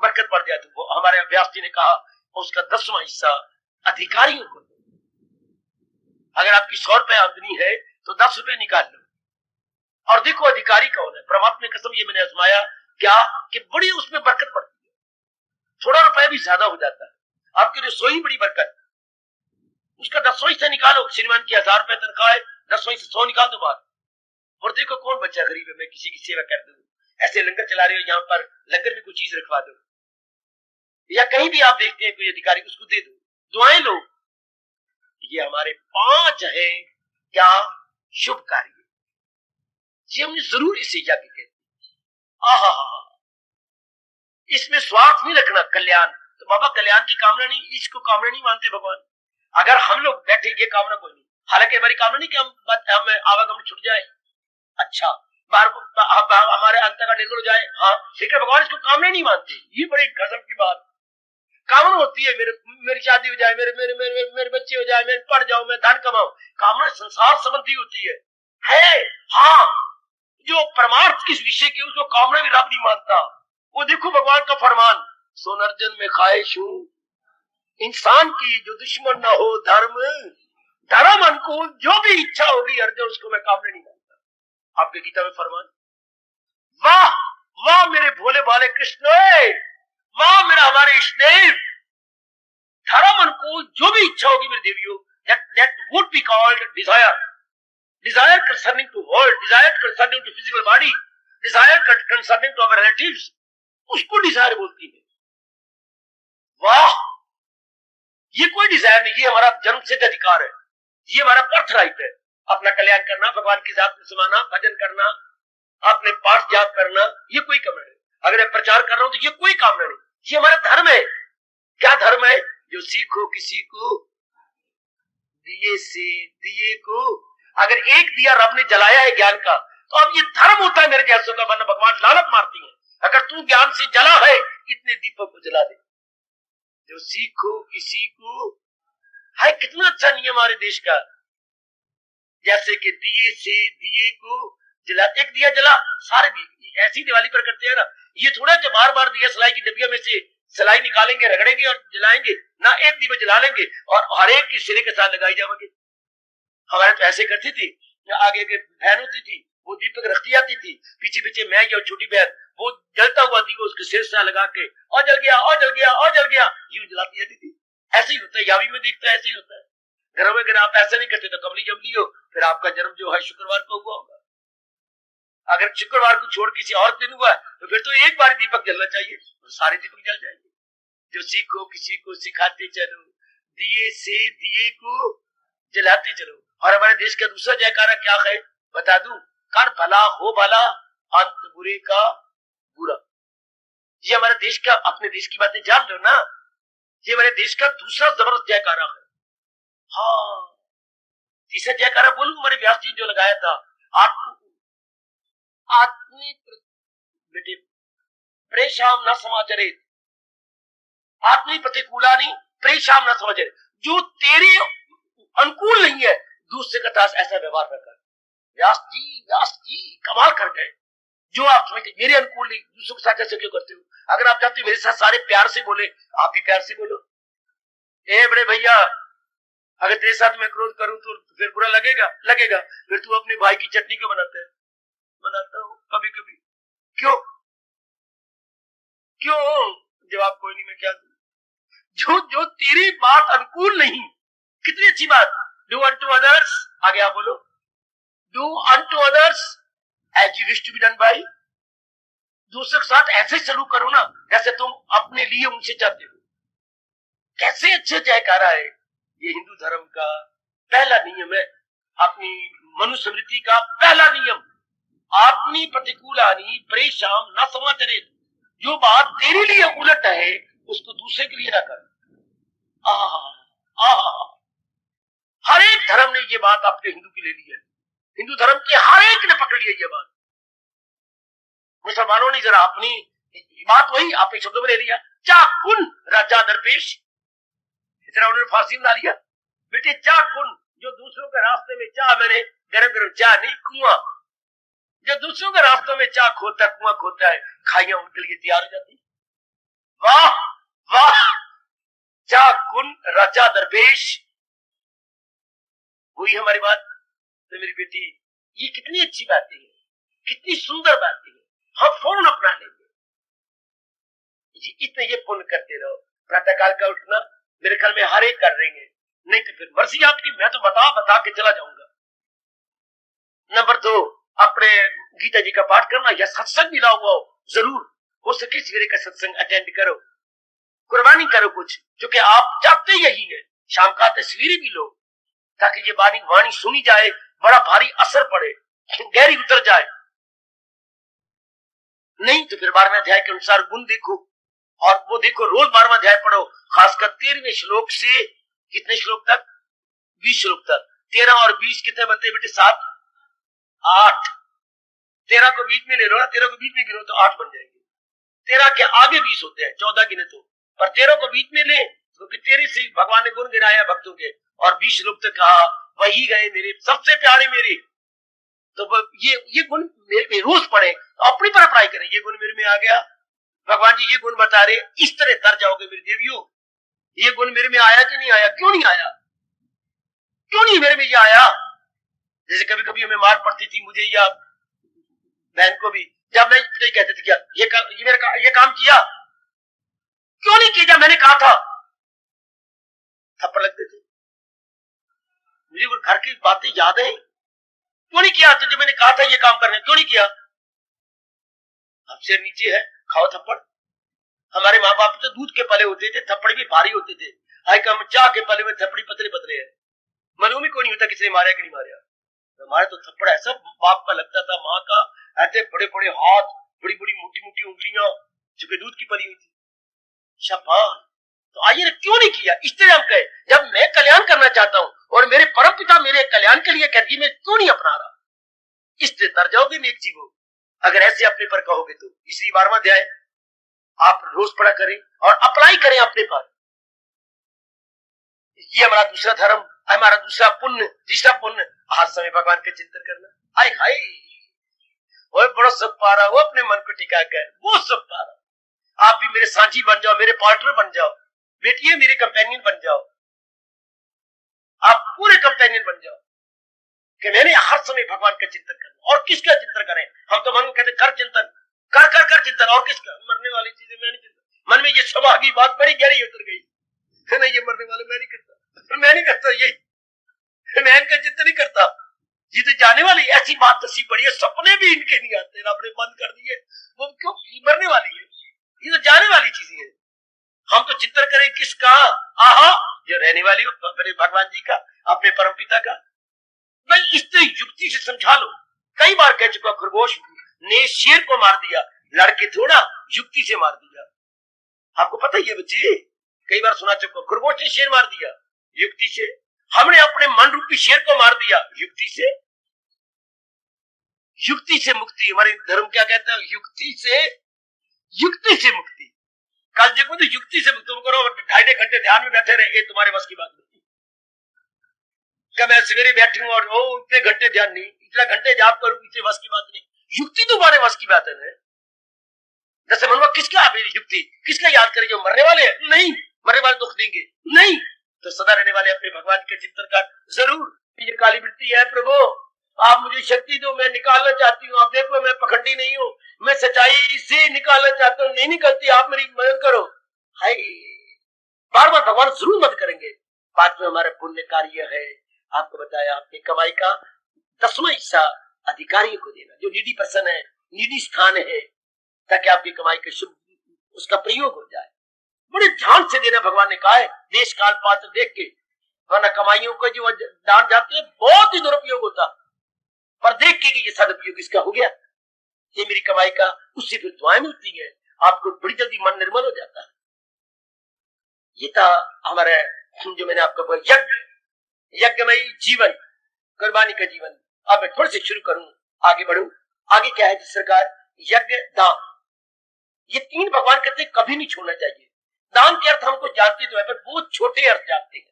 बरकत पड़ जाए। तो वो हमारे व्यास जी ने कहा उसका 10वां हिस्सा अधिकारियों को दो। अगर आपकी 100 रुपए आमदनी है तो 10 रुपए निकाल लो और देखो अधिकारी कौन है। परमात्मा की कसम ये मैंने आजमाया क्या कि बड़ी उसमें बरकत पड़ती है, थोड़ा रुपया भी ज्यादा हो जाता है, आपकी रसोई बड़ी बरकत। उसका 10वां हिस्सा निकालो। श्रीमान की 1000 रुपए तनख्वाह है, 10वां हिस्सा 100 निकाल दो बाहर और देखो कौन बच्चा गरीब है, मैं किसी की सेवा कर दूं। ऐसे लंगर चला रहे हो, यहाँ पर लंगर में कोई चीज रखवा दो, या कहीं भी आप देखते हैं कोई अधिकारी, उसको दे दो, दुआएं लो। ये हमारे 5 है क्या शुभ कार्य, ये हमने जरूर इसे यज्ञ कहते हैं। इसमें स्वार्थ नहीं रखना, कल्याण। तो बाबा कल्याण की कामना नहीं, इसको कामना नहीं मानते भगवान। अगर हम लोग बैठे ये कामना कोई नहीं, हालांकि हमारी कामना नहीं कि हम आवागमन छुट जाए, अच्छा हमारे अंतर का निर्भर हो जाए, हाँ, लेकिन भगवान इसको कामना नहीं मानते। ये बड़ी गजब की बात। कामना होती है मेरी शादी हो जाए, मेरे बच्चे हो जाए, मैं पढ़ जाऊं, मैं धन कमाऊं। कामना संसार संबंधी होती है। हाँ, जो परमार्थ किस विषय की उसको कामना भी रब नहीं मानता। वो देखो भगवान का फरमान, सोनर्जन में ख्वाहिश हूं इंसान की जो दुश्मन ना हो धर्म अनुकूल जो भी इच्छा होगी अर्जुन उसको मैं कामना नहीं मानता। आपके गीता में फरमान, वाह वाह मेरे भोले भाले कृष्ण, वाह मेरा हमारे इष्टदेव, धर्म अनुकूल जो भी इच्छा होगी मेरे देवियों, that would be called desire concerning to world, desire concerning to physical body, desire concerning to our relatives, उसको डिजायर बोलती है। वाह, ये कोई डिजायर नहीं, ये हमारा जन्म सिद्ध अधिकार है, ये हमारा बर्थ राइट है। अपना कल्याण करना, भगवान की जात में समाना, भजन करना, अपने पाठ जाप करना, ये कोई कामना नहीं। अगर मैं प्रचार कर रहा हूं तो ये कोई कामना नहीं, ये हमारा धर्म है। क्या धर्म है? जो सीखो किसी को दिए से दिए को, अगर एक दिया रब ने जलाया है ज्ञान का, तो अब ये धर्म होता है मेरे जैसों का, वरना भगवान लानत मारती है। अगर तू ज्ञान से जला है, इतने दीपक को जला दे। जो सीखो किसी को, है कितना अच्छा नियम हमारे देश का, जैसे कि दिए से दिए को जला, एक दिया जला सारे दिए। ऐसी दिवाली पर करते हैं ना, ये थोड़ा कि बार बार दिया सलाई की डबिया में से सलाई निकालेंगे, रगड़ेंगे और जलाएंगे ना, एक दीवा जला लेंगे और हर एक की सिरे के साथ लगाई जाएंगे। हमारे तो ऐसे करती थी, आगे बहन होती थी वो दीपक रखती आती थी, पीछे पीछे मैं और छोटी बहन वो जलता हुआ दीवा उसके सिर से लगा के और जल गया और जल गया और जल गया यूं जलाती जाती थी। ऐसे ही होता है, यावी में देखता है ऐसे ही होता है। घरों में अगर आप ऐसा नहीं करते तो कमली जमली हो, फिर आपका जन्म जो है शुक्रवार को हुआ होगा। अगर शुक्रवार को छोड़ किसी और दिन हुआ तो फिर तो एक बार दीपक जलना चाहिए और सारे दीपक जल जाएंगे। जो सीखो किसी को सिखाते चलो, दिए से दिए को जलाते चलो। और हमारे देश का दूसरा जयकारा क्या है बता दूं, कर भला हो भला अंत बुरे का बुरा। ये हमारे देश का, अपने देश की बातें जान लो ना, ये हमारे देश का दूसरा जबरदस्त जयकारा है। हाँ, तीसरा जयकारा बोलूं हमारे व्यास जी जो लगाया था, आत्मी बेटे प्रेशाम न समाचरित, आत्मी प्रतिकूलानी प्रेशाम न समाचरित। जो तेरे अनुकूल नहीं है दूसरे के साथ ऐसा व्यवहार न कर। व्यास जी कमाल कर गए। जो आप समझते मेरे अनुकूल नहीं, दूसरों के साथ ऐसे क्यों करते हो? अगर आप चाहते हो मेरे साथ सारे प्यार से बोले, आप भी प्यार से बोलो। ए बड़े भैया, अगर तेरे साथ मैं क्रोध करूं तो फिर बुरा लगेगा, फिर तू अपने भाई की चटनी क्यों बनाता है? बनाता हूं कभी कभी। क्यों? जवाब कोई नहीं, मैं क्या दूं? जो तेरी बात अनुकूल नहीं, कितनी अच्छी बात। डू अनटू अदर्स, आगे आप बोलो, do unto others as you wish to be done by. दूसरे के साथ ऐसे सलूक करो ना जैसे तुम अपने लिए उनसे चाहते हो। कैसे अच्छे जयकारा है। ये हिंदू धर्म का पहला नियम है, अपनी मनुस्मृति का पहला नियम, आत्मी प्रतिकूलानी प्रेशाम न समाचरित। जो बात तेरे लिए उलट है उसको दूसरे के लिए ना कर। हर एक धर्म ने ये बात आपके हिंदू की ले ली है, हिंदू धर्म के हर एक ने पकड़ लिया ये बात। मुसलमानों ने जरा अपनी बात वही अपने शब्दों में ले लिया, चाकुन राजा दरपेश, जरा उन्होंने फारसी में ला लिया। बेटे चाकुन, जो दूसरों के रास्ते में चाह, मैंने गरम गरम चाह नहीं, कुआं, जो दूसरों के रास्तों में चाह खोता, कुआं खोता है, खाइयां उनके लिए तैयार हो जाती। वाह वाह, जा गुण राजा दरवेश। हुई हमारी बात। तो मेरी बेटी, ये कितनी अच्छी बातें हैं, कितनी सुंदर बातें हैं, हम फौरन अपना लेंगे। इतने ये पुण्य करते रहो। प्रातःकाल का उठना मेरे ख्याल में हर एक कर रहे हैं, नहीं तो फिर मर्जी आपकी, मैं तो बता के चला जाऊंगा। नंबर 2, अपने गीता जी का पाठ करना या सत्संग मिला हुआ हो, जरूर हो सके सवेरे का सत्संग अटेंड करो, कुर्बानी करो कुछ, क्योंकि आप चाहते यही है। शाम का तस्वीरें भी लो ताकि ये वाणी सुनी जाए, बड़ा भारी असर पड़े, गहरी उतर जाए। नहीं तो फिर 12वें अध्याय के अनुसार गुण देखो, और वो देखो रोज 12वां अध्याय पढ़ो, खासकर 13वें श्लोक से कितने श्लोक तक, 20 श्लोक तक। 13 और 20 कितने बनते हैं बेटे? 7, 8। 13 को बीच में ले लो ना, 13 को बीच में गिनो तो 8 बन जाएंगे। 13 के आगे 20 होते हैं, 14 गिने तो, पर 13 को बीच में ले, क्योंकि 13 से भगवान ने गुण गिनाया भक्तों के, और 20 श्लोक तक कहा वही गए मेरे सबसे प्यारे मेरे। तो ये गुण मेरे में रोज पढ़े, तो अपनी पर अप्लाई करें। ये गुण मेरे में आ गया, भगवान जी ये गुण बता रहे, इस तरह तर जाओगे मेरी देवियों। ये गुण मेरे में आया कि नहीं आया? क्यों नहीं आया? क्यों नहीं मेरे में ये आया? जैसे कभी कभी हमें मार पड़ती थी, मुझे या बहन को भी, जब मैं कहते थे क्या ये काम किया, क्यों नहीं किया? मैंने कहा था, थप्पड़ लगते थे। मुझे वो घर की बातें याद है, क्यों नहीं किया? तो जब मैंने कहा था ये काम करने, क्यों नहीं किया? अब सिर नीचे है, खाओ थप्पड़। हमारे माँ बाप तो दूध के पले होते थे, थप्पड़ भी भारी होते थे। हाय कम चाह के पले में थप्पड़ी पतले पतले है, मालूम ही कोई नहीं होता किसने मारा कि नहीं मारा। हमारे तो थप्पड़ ऐसा बाप का लगता था, माँ का ऐसे बड़े बड़े हाथ, बड़ी बड़ी मोटी मोटी उंगलियां, जो दूध की पली हुई थी। शाबाश। तो आइए, क्यों नहीं किया? इस तरह हम कहे, जब मैं कल्याण करना चाहता हूं और मेरे परम पिता मेरे कल्याण के लिए कहती, मैं क्यों नहीं अपना रहा? इस तरह तर जाओगे नेक जीवो, अगर ऐसे अपने पर कहोगे तो। इसलिए 12वां अध्याय आप रोज पढ़ा करें और अप्लाई करें अपने पर। ये हमारा दूसरा धर्म, हमारा दूसरा पुण्य। तीसरा पुण्य, हर समय भगवान के चिंतन करना। आय हाय, वो बड़ा सुख पा रहा, वो अपने मन को टिका कर वो सुख पा रहा। आप भी मेरे साझी बन जाओ, मेरे पार्टनर बन जाओ, बेटिए मेरे कंपेनियन बन जाओ, आप पूरे कंपेनियन बन जाओ कि मैंने हर समय भगवान का चिंतन करना। और किसका चिंतन करें? हम तो मन को कहते कर चिंतन, कर कर कर चिंतन, और किसका? मरने वाली चीजें मैं नहीं चिंतन। मन में ये स्वभाव की बात बड़ी गहरी उतर गई है ना, ये मरने वाले मैं नहीं करता, मैं नहीं करता, यही मैं इनका चिंतन नहीं करता। ये तो जाने वाली ऐसी बात दसी पड़ी है, सपने भी इनके नहीं आते, रब ने बंद कर दिए। वो क्यों? मरने वाली है, ये तो जाने वाली चीजें हैं। हम तो चिंतन करें किसका? आहा, जो रहने वाली हो, भगवान जी का, अपने परम पिता का। भाई इससे युक्ति से समझा लो। कई बार कह चुका, खरगोश ने शेर को मार दिया, लड़के थोड़ा, युक्ति से मार दिया। आपको पता ही है बच्चे, कई बार सुना चुका, खरगोश ने शेर मार दिया युक्ति से। हमने अपने मन रूपी शेर को मार दिया युक्ति से। युक्ति से मुक्ति, हमारे धर्म क्या कहता है? युक्ति से मुक्ति। कल देखो तो युक्ति से तुम करो 2.5 घंटे ध्यान में बैठे रहे, ये तुम्हारे बस की बात नहीं। क्या मैं सवेरे बैठूं और इतने घंटे ध्यान नहीं, इतना घंटे जाप करूं, इतने बस की बात नहीं। युक्ति तुम्हारे बस की बात है ना। जैसे मनवा किसका युक्ति, किसका याद करें? जो मरने वाले हैं? नहीं, मरने वाले दुख देंगे नहीं, तो सदा रहने वाले अपने भगवान के चिंतन का जरूर। ये काली वृत्ति है, प्रभु आप मुझे शक्ति दो, मैं निकालना चाहती हूँ। आप देखो मैं पखंडी नहीं हूँ, मैं सच्चाई से निकालना चाहता हूँ, नहीं निकलती, आप मेरी मदद करो। हाय, बार बार भगवान जरूर मदद करेंगे। बाद में हमारा पुण्य कार्य है, आपको बताया, आपने कमाई का 10वां हिस्सा अधिकारी को देना, जो नीडी पर्सन है, नीडी स्थान है, ताकि आपकी कमाई का शुभ उसका प्रयोग हो जाए। बड़े ध्यान से देना भगवान ने कहा है, देश काल पात्र देख के, वरना कमाइयों को जो दान जाते हैं बहुत ही दुरुपयोग होता, पर देख के कि ये सदुपयोग इसका हो गया, ये मेरी कमाई का, उससे फिर दुआएं मिलती है, आपको बड़ी जल्दी मन निर्मल हो जाता है। ये था हमारा जो मैंने आपको बोला, यज्ञमयी जीवन, कुर्बानी का जीवन। अब मैं थोड़े से शुरू करूं, आगे बढ़ूं। आगे क्या है जिस सरकार? यज्ञ, दान, ये 3 भगवान कहते कभी नहीं छोड़ना चाहिए। दान के अर्थ हमको जानते तो है, पर बहुत छोटे अर्थ जानते हैं।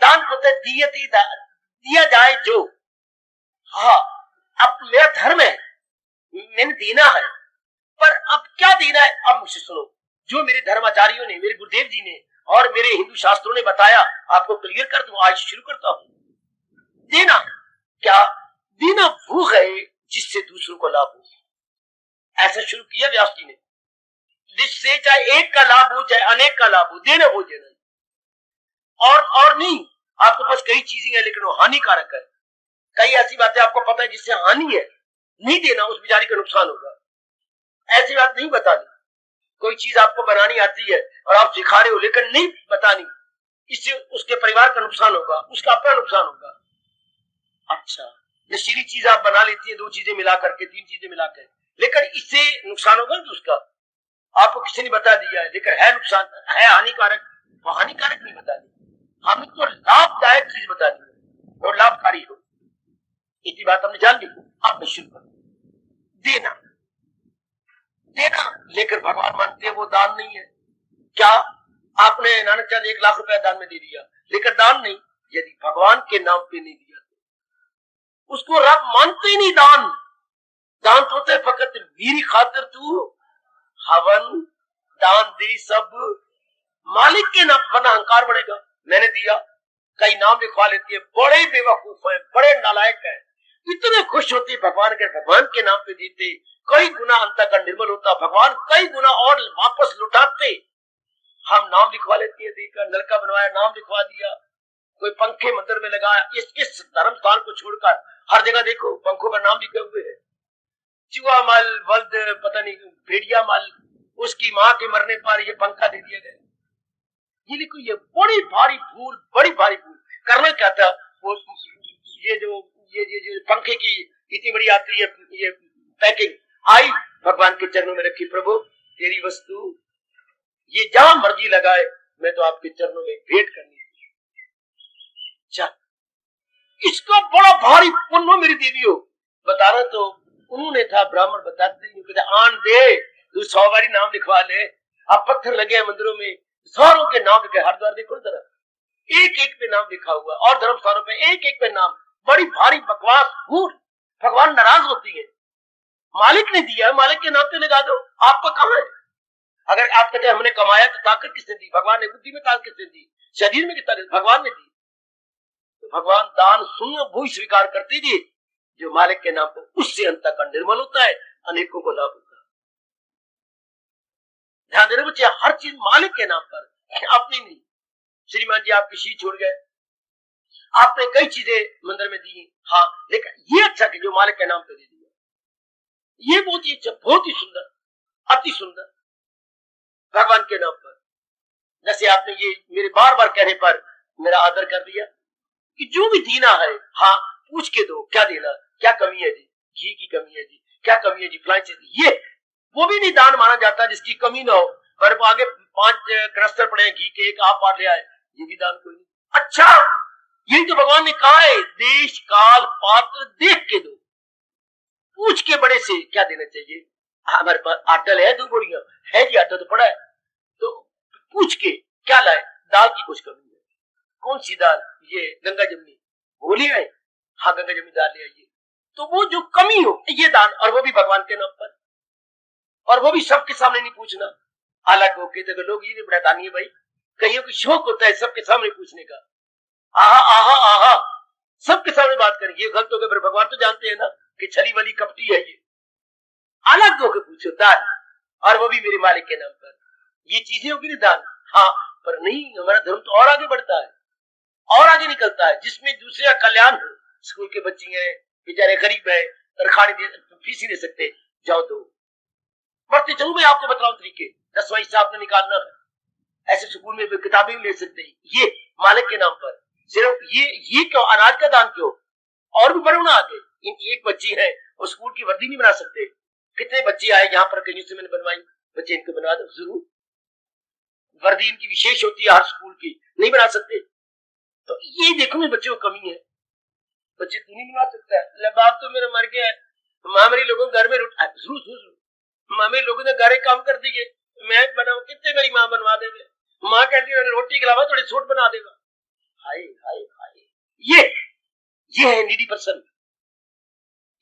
दान होता है दिया जाए जो, हाँ अब मेरा धर्म है, मैंने देना है, पर अब क्या देना है? अब मुझसे सुनो, जो मेरे धर्माचार्यों ने, मेरे गुरुदेव जी ने और मेरे हिंदू शास्त्रों ने बताया, आपको क्लियर कर दूं। आज शुरू करता हूं। देना क्या? देना वो है जिससे दूसरों को लाभ हो। ऐसा शुरू किया व्यास जी ने, जिससे चाहे एक का लाभ हो चाहे अनेक का लाभ हो, देना वो देना। और नहीं, आपके पास कई चीजें हैं लेकिन वो हानिकारक है। कई ऐसी बातें आपको पता है जिससे हानि है, नहीं देना, उस बेचारी का नुकसान होगा। ऐसी बात नहीं बतानी। कोई चीज आपको बनानी आती है और आप सिखा रहे हो लेकिन नहीं बतानी, इससे उसके परिवार का नुकसान होगा, उसका अपना नुकसान होगा। अच्छा, नशीली चीज आप बना लेती है, 2 चीजें मिला करके, 3 चीजें मिलाकर, लेकिन इससे नुकसान होगा ना उसका, आपको किसी ने बता दिया है लेकिन है नुकसान, है हानिकारक, वो हानिकारक नहीं बता दी, हमने तो लाभदायक चीज बता दी और लाभकारी हो। इतनी बात हमने जान ली। आपने शुरू कर देना, देना, लेकर भगवान मानते हैं वो दान नहीं है। क्या आपने नानक चंद 1 लाख रुपया दान में दे दिया, लेकर दान नहीं। यदि भगवान के नाम पे नहीं दिया तो उसको रब मानते ही नहीं। दान दान तो होता है फकत मेरी खातिर तू हवन दान दे सब मालिक के नाम, वरना अहंकार बढ़ेगा। मैंने दिया, कई नाम लिखवा लेती है, बड़े बेवकूफ है, बड़े नालायक है, इतने खुश होते भगवान के, भगवान के नाम पे देते, कई गुना अंतःकरण निर्मल होता, भगवान कई गुना और वापस लुटाते। हम नाम लिखवा लेते हैं, देकर नलका बनवाया, नाम लिखवा दिया, कोई पंखे मंदिर में लगाया। इस धर्म स्थान को छोड़कर हर जगह देखो पंखों पर नाम लिखे हुए हैं। चूहा मल, वल्द, पता नहीं भेड़िया मल, उसकी माँ के मरने पर ये पंखा दे दिया गया। ये देखो, ये बड़ी भारी भूल, बड़ी भारी भूल। करना क्या था? वो ये जो पंखे की इतनी बड़ी आती है, ये पैकिंग आई, भगवान के चरणों में रखी, प्रभु तेरी वस्तु ये जहां मर्जी लगाए, मैं तो आपके चरणों में भेंट करनी थी। इसका बड़ा भारी पुण्य मेरी देवी हो। बताना तो उन्होंने था, ब्राह्मण बताते हैं, कहते आन दे तू 100 बारी नाम लिखवा ले। अब पत्थर लगे हैं मंदिरों में, सारों के नाम लिखे, हरिद्वार देखो जरा, एक एक पे नाम लिखा हुआ, और धर्म स्थानों पे एक एक पे नाम। बड़ी भारी बकवास भूल, भगवान नाराज होती है। मालिक ने दिया, मालिक के नाम पे लगा दो। आपका कहां है? अगर आप कहते हैं हमने कमाया तो ताकत किसने दी? भगवान ने। बुद्धि में ताकत किसने दी? शरीर में कितना भगवान ने दी। तो भगवान दान शून्य भूल स्वीकार करती थी जो मालिक के नाम पर, उससे अंतःकरण निर्मल होता है, अनेकों को लाभ होता है। ध्यान देना बच्चे, हर चीज मालिक के नाम पर, अपनी नहीं। श्रीमान जी आपकी शीश छोड़ गए, आपने कई चीजें मंदिर में दी, हाँ, लेकिन ये अच्छा कि जो मालिक के नाम पे दे दिया, ये बहुत ही अच्छा, बहुत ही सुंदर, अति सुंदर, भगवान के नाम पर। जैसे आपने ये मेरे बार बार कहने पर मेरा आदर कर दिया कि जो भी देना है, हाँ, पूछ के दो, क्या देना, क्या कमी है जी, घी की कमी है जी, क्या कमी है जी, फलाई चीज, ये वो भी नहीं दान माना जाता जिसकी कमी ना हो। पर आगे 5 कनस्तर पड़े घी के, एक आप पार ले आए, ये भी दान कोई नहीं। अच्छा, यही तो भगवान ने कहा है, देश काल पात्र देख के दो, पूछ के बड़े से क्या देना चाहिए। हमारे पास आटा है 2 बोरियां है जी, आटा तो पड़ा है, तो पूछ के क्या लाए। दाल की कुछ कमी है, कौन सी दाल? ये गंगा जमुनी, वो ले आए, हाँ गंगा जमुनी दाल ले आइए। तो वो जो कमी हो, ये दान, और वो भी भगवान के नाम पर, और वो भी सबके सामने नहीं पूछना। अलग होके तो लोग ये नहीं बड़ा दानी है भाई, कईयों को शौक होता है सबके सामने पूछने का, आहा आहा आहा, सबके सामने बात करेंगे, ये गलत हो गया। फिर भगवान तो जानते हैं ना कि छली वाली कपटी है ये। अलग होकर पूछो दान, और वो भी मेरे मालिक के नाम पर, ये चीजें होगी ना दान, हाँ, पर नहीं, हमारा धर्म तो और आगे बढ़ता है, और आगे निकलता है, जिसमें दूसरे का कल्याण हो। स्कूल के बच्चे हैं, बेचारे गरीब है, तरखानी फीस ही दे सकते, जाओ दो। बढ़ते चलूं, मैं आपको बताऊं तरीके, 10वां हिस्सा आपने निकालना है। ऐसे स्कूल में किताबें भी ले सकते हैं, ये मालिक के नाम पर। सिर्फ ये क्यों, अनाज का दान क्यों? और भी बढ़ो ना आगे। एक बच्ची है और स्कूल की वर्दी नहीं बना सकते, कितने बच्चे आए यहाँ पर, कहीं से मैंने बनवाई, बच्चे इनको बना दो, जरूर वर्दी इनकी विशेष होती है हर स्कूल की, नहीं बना सकते। तो ये देखो मैं बच्चों को कमी है, बच्चे तू नहीं बना सकता है, बाप तो मेरा मर गया है, माँ मेरी लोगों घर में जरूर माँ मेरे लोगों ने गारे काम कर दिए, मैं बनाऊ, कितने मेरी माँ बनवा देवे, माँ कहती है रोटी के अलावा थोड़ी छोट बना देगा। हाय हाय हाय, ये है नीडी पर्सन,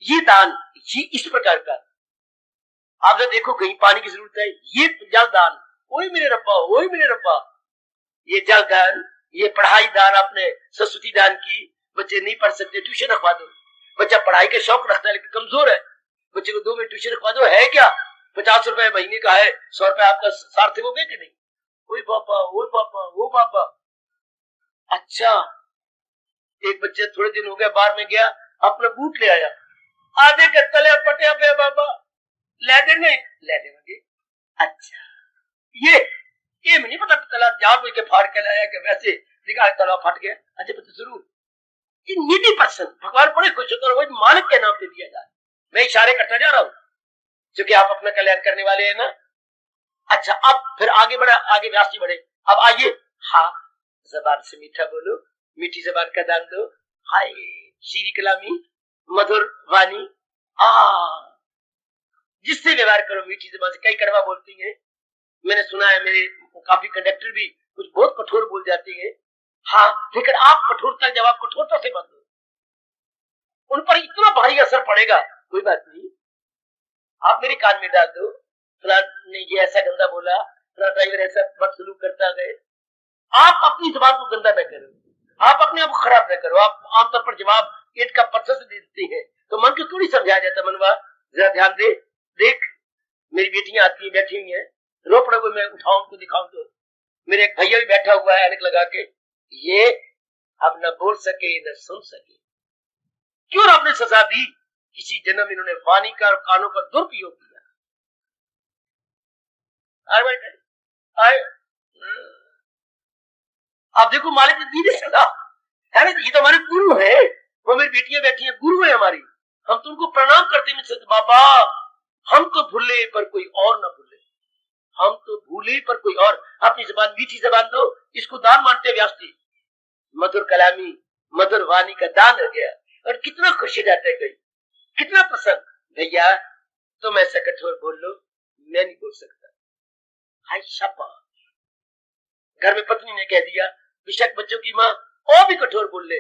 ये दान, ये इस प्रकार का। आप जब देखो कहीं पानी की जरूरत है, ये जल दान, ओए मेरे रब्बा, ओए मेरे रब्बा। ये जल दान, ये पढ़ाई दान, आपने सरस्वती दान की, बच्चे नहीं पढ़ सकते, ट्यूशन रखवा दो। बच्चा पढ़ाई के शौक रखता है लेकिन कमजोर है, बच्चे को 2 मिनट ट्यूशन रखवा दो। है क्या 50 रुपए महीने का है, 100 रुपए आपका सार्थक हो गया कि नहीं? ओए पापा, ओए पापा, ओ पापा। अच्छा, एक बच्चे थोड़े दिन हो गए बाहर में गया, अपना बूट ले आया, आधे के तले पटिया पे बाबा ले देंगे, ले देंगे। अच्छा, ये नहीं पता तला जान के फाड़ के लाया कि वैसे दिखा तला फट गया। अच्छा पता जरूर ये नीति पर्सन भगवान बड़े खुश होकर वो मालिक के नाम पे दिया जाए। मैं इशारे करता जा रहा हूँ क्योंकि आप अपना कल्याण करने वाले हैं ना। अच्छा, अब फिर आगे बढ़ा, आगे व्यास जी बढ़े। अब आइए, हाँ जबान से मीठा बोलो, मीठी जबान का दान दो। हाय शीरी कलामी, मधुर वाणी, जिससे व्यवहार करो मीठी जबान से। कई कड़वा बोलती है, मैंने सुना है, मेरे काफी कंडक्टर भी कुछ बहुत कठोर बोल जाती है। हाँ, लेकिन आप कठोरता, जब आप कठोरता से मत दो, उन पर इतना भारी असर पड़ेगा। कोई बात नहीं, आप मेरे कान में डाल दो, फलां ने ये ऐसा गंदा बोला, फलां ड्राइवर ऐसा बदसलूक करता गए। आप अपनी जबान को गंदा न करो, आप अपने आप को खराब न करो। आप आमतौर पर जवाब ईंट का पत्थर से दे देती है, तो मन को थोड़ी समझाया जाता। मनवा जरा ध्यान दे, देख मेरी बेटियां आती है, बैठी हुई है, रो पड़े हुए, मैं उठाऊं उनको दिखाऊं तो। मेरे एक भैया भी बैठा हुआ है ऐनक लगा के, ये अब न बोल सके न सुन सके। क्यों आपने सजा दी? किसी जन्म इन्होंने वाणी का और कानों का दुरुपयोग किया। आप देखो मालिक ने दी सजा है ना। ये तो हमारे गुरु है, वो मेरी बेटियां बैठी हैं, गुरु है हमारी, हम तुमको प्रणाम करते हैं। बाबा हम तो भूले पर कोई और ना भूले, हम तो भूले पर कोई और। अपनी जबान मीठी जबान दो, इसको दान मानते व्यास जी। मधुर कलामी, मधुर वाणी का दान हो गया, और कितना खुश हो जाते हैं, कितना पसंद। भैया तुम ऐसा कठोर बोल लो, मैं नहीं बोल सकता। हाय शाबाश। घर में पत्नी ने कह दिया, बेशक बच्चों की माँ और भी कठोर बोल ले,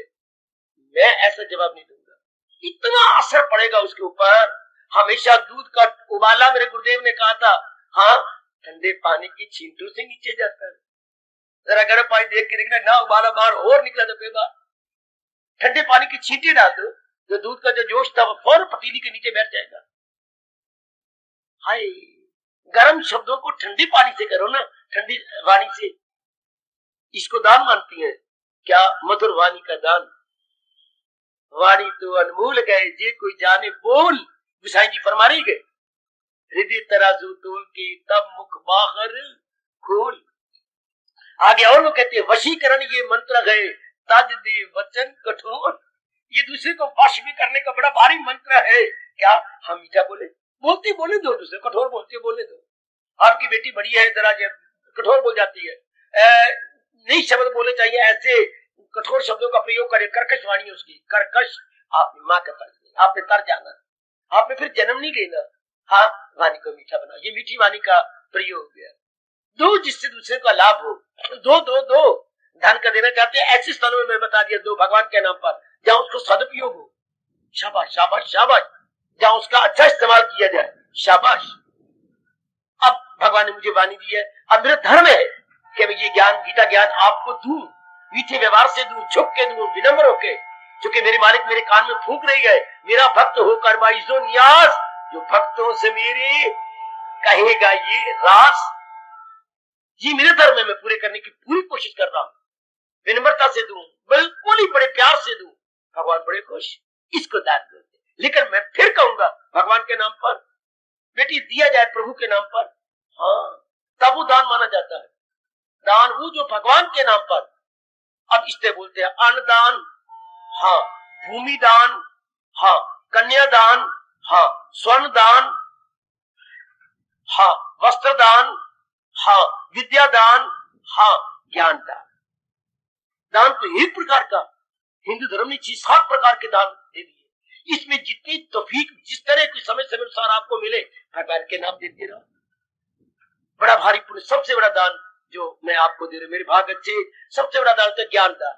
मैं ऐसा जवाब नहीं दूंगा। इतना असर पड़ेगा उसके ऊपर। हमेशा दूध का उबाला, मेरे गुरुदेव ने कहा था, हाँ ठंडे पानी की छींटों से नीचे जाता है। जरा गर्म पानी देख के देखना, ना उबाला बाहर और निकला दबेगा। ठंडे पानी की छींटे डाल दो, तो दूध का जो जोश था वो फौरन पतीली के नीचे बैठ जाएगा। हाय, गर्म शब्दों को ठंडे पानी से करो ना, ठंडी वाणी से। इसको दान मानती है क्या? मधुर वाणी का दान। वाणी तो अनमोल गए, जे कोई जाने बोल। गुसाई जी फरमा रही गए, हृदय तराजू तोल के तब मुख बाहर खोल। आगे और वो कहते हैं, वशीकरण ये मंत्र गए, तज दे वचन कठोर। ये दूसरे को वश में करने का बड़ा भारी मंत्र है। क्या हम मीठा बोले, बोलती बोले दो, दूसरे कठोर बोलते बोले दो। आपकी बेटी बड़ी है, जरा कठोर बोल जाती है, नहीं शब्द बोले चाहिए, ऐसे कठोर शब्दों का प्रयोग करे, कर्कश वाणी उसकी, कर्कश। आपने माँ का फर्ज नहीं, आपने तर जाना, आपने फिर जन्म नहीं लेना। हाँ, वाणी को मीठा बना, ये मीठी वाणी का प्रयोग हो गया। दो जिससे दूसरे का लाभ हो, दो दो दो। धन का देना चाहते हैं, ऐसे स्थलों में मैं बता दिया, दो भगवान के नाम पर, जहाँ उसको सदुपयोग हो। शाबाश शाबाश शाबाश, जहाँ उसका अच्छा इस्तेमाल किया जाए, शाबाश। अब भगवान ने मुझे वाणी दी है, अब मेरा धर्म है कि मैं ये ज्ञान, गीता ज्ञान आपको दूं, मीठे व्यवहार से दूं, झुक के दूं, विनम्र होके, क्योंकि मेरे मालिक मेरे कान में फूंक रही है, मेरा भक्त होकर बाईसो न्यास, जो भक्तों से मेरे कहेगा ये रास। ये मेरे धर्म है, मैं पूरे करने की पूरी कोशिश कर रहा हूं, विनम्रता से दूं, बिल्कुल ही बड़े प्यार से दूं। भगवान बड़े खुश, इसको दान देते। लेकिन मैं फिर कहूंगा, भगवान के नाम पर बेटी दिया जाए, प्रभु के नाम पर, हाँ तब वो दान माना जाता है। दान वो जो भगवान के नाम पर। अब इससे बोलते हैं अन्नदान, हाँ भूमि दान, हाँ कन्यादान, हाँ स्वर्ण दान, हाँ वस्त्र दान, हाँ विद्या दान, हाँ ज्ञान दान। दान तो एक प्रकार का, हिंदू धर्म ने 6-7 प्रकार के दान दे दिए। इसमें जितनी तौफीक, जिस तरह की समय समय अनुसार आपको मिले, भगवान के नाम देते रहो। बड़ा भारी पुण्य, सबसे बड़ा दान जो मैं आपको दे रहा हूं, मेरे भाग अच्छे, सबसे बड़ा दान तो ज्ञान दान।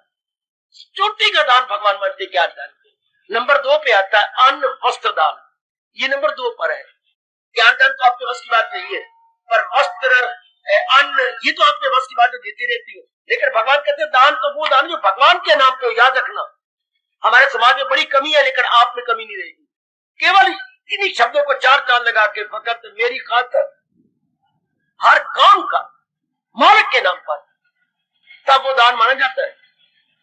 चोटी का दान भगवान मानते ज्ञान दान के। नंबर 2 पे आता है अन्न वस्त्र दान, ये नंबर 2 पर है। ज्ञान दान तो आपके बस की बात नहीं है, पर वस्त्र अन्न, ये तो अपने बस की बात देती रहती हो, लेकिन भगवान कहते हैं दान तो वो दान जो भगवान के नाम पे, याद रखना। हमारे समाज में बड़ी कमी है, लेकिन आप में कमी नहीं रहेगी। केवल इन्हीं शब्दों को चार चांद लगा के, फकत मेरी खातिर हर काम का मालिक के नाम पर, तब वो दान माना जाता है।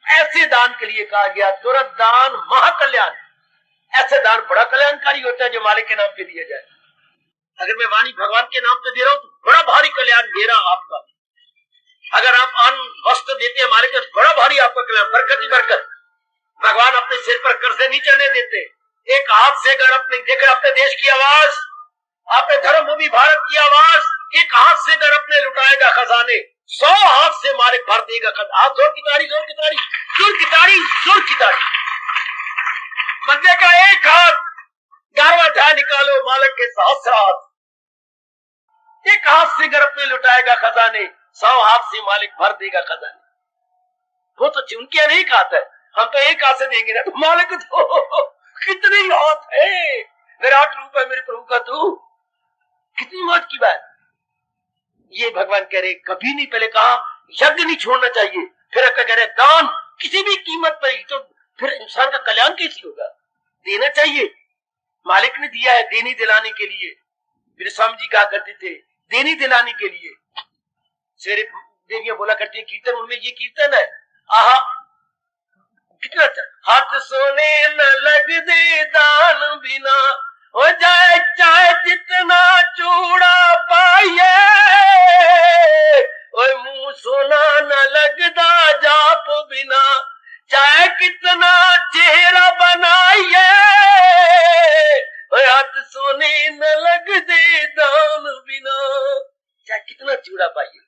ऐसे दान के लिए कहा गया तुरंत दान महाकल्याण। ऐसे दान बड़ा कल्याणकारी होता है जो मालिक के नाम पे दिया जाए। अगर मैं वाणी भगवान के नाम पे दे रहा हूं तो बड़ा भारी कल्याण मेरा आपका। अगर आप अन्न वस्त्र देते हैं मालिक, बड़ा भारी आपका कल्याण, बरकत ही बरकत। भगवान अपने सिर पर कर्ज नहीं चढ़ने देते। एक हाथ से अगर अपने देखकर अपने देश की आवाज, अपने धर्म भूमि भारत की आवाज, एक हाथ से अगर अपने लुटाएगा खजाने, 100 हाथ से मालिक भर देगा खजाना। हाथ जोर की ताड़ी, जोर की ताड़ी, जोर की ताड़ी, जोर की ताड़ी। बंदे का एक हाथ 11वां ध्यान निकालो, मालिक के सहस्र हाथ। एक हाथ से अगर अपने लुटाएगा खजाने, 100 हाथ से मालिक भर देगा खजाने। वो तो उनके अनेक हाथ है, हम तो एक हाथ से देंगे ना, तो मालिक तो कितनी हाथ है। विराट रूप है मेरे प्रभु का, तू कितनी मौज की बात। ये भगवान कह रहे कभी नहीं, पहले कहा यज्ञ नहीं छोड़ना चाहिए, फिर कह रहे दान किसी भी कीमत पर ही, तो फिर इंसान का कल्याण कैसे होगा। देना चाहिए, मालिक ने दिया है देने दिलाने के लिए। मेरे स्वामी जी कहा करते थे देने दिलाने के लिए। शेरे देवियां बोला करती है कीर्तन, उनमें ये कीर्तन है, आहा कितना अच्छा। हाथ सोने न लग दे दान बिना, हो जाए चाहे जितना चूड़ा पाइए, ओए मुंह सोना न लगदा जाप बिना, चाहे कितना चेहरा बनाइए, ओए हाथ सोने न लग दे दान बिना, चाहे कितना चूड़ा पाइए,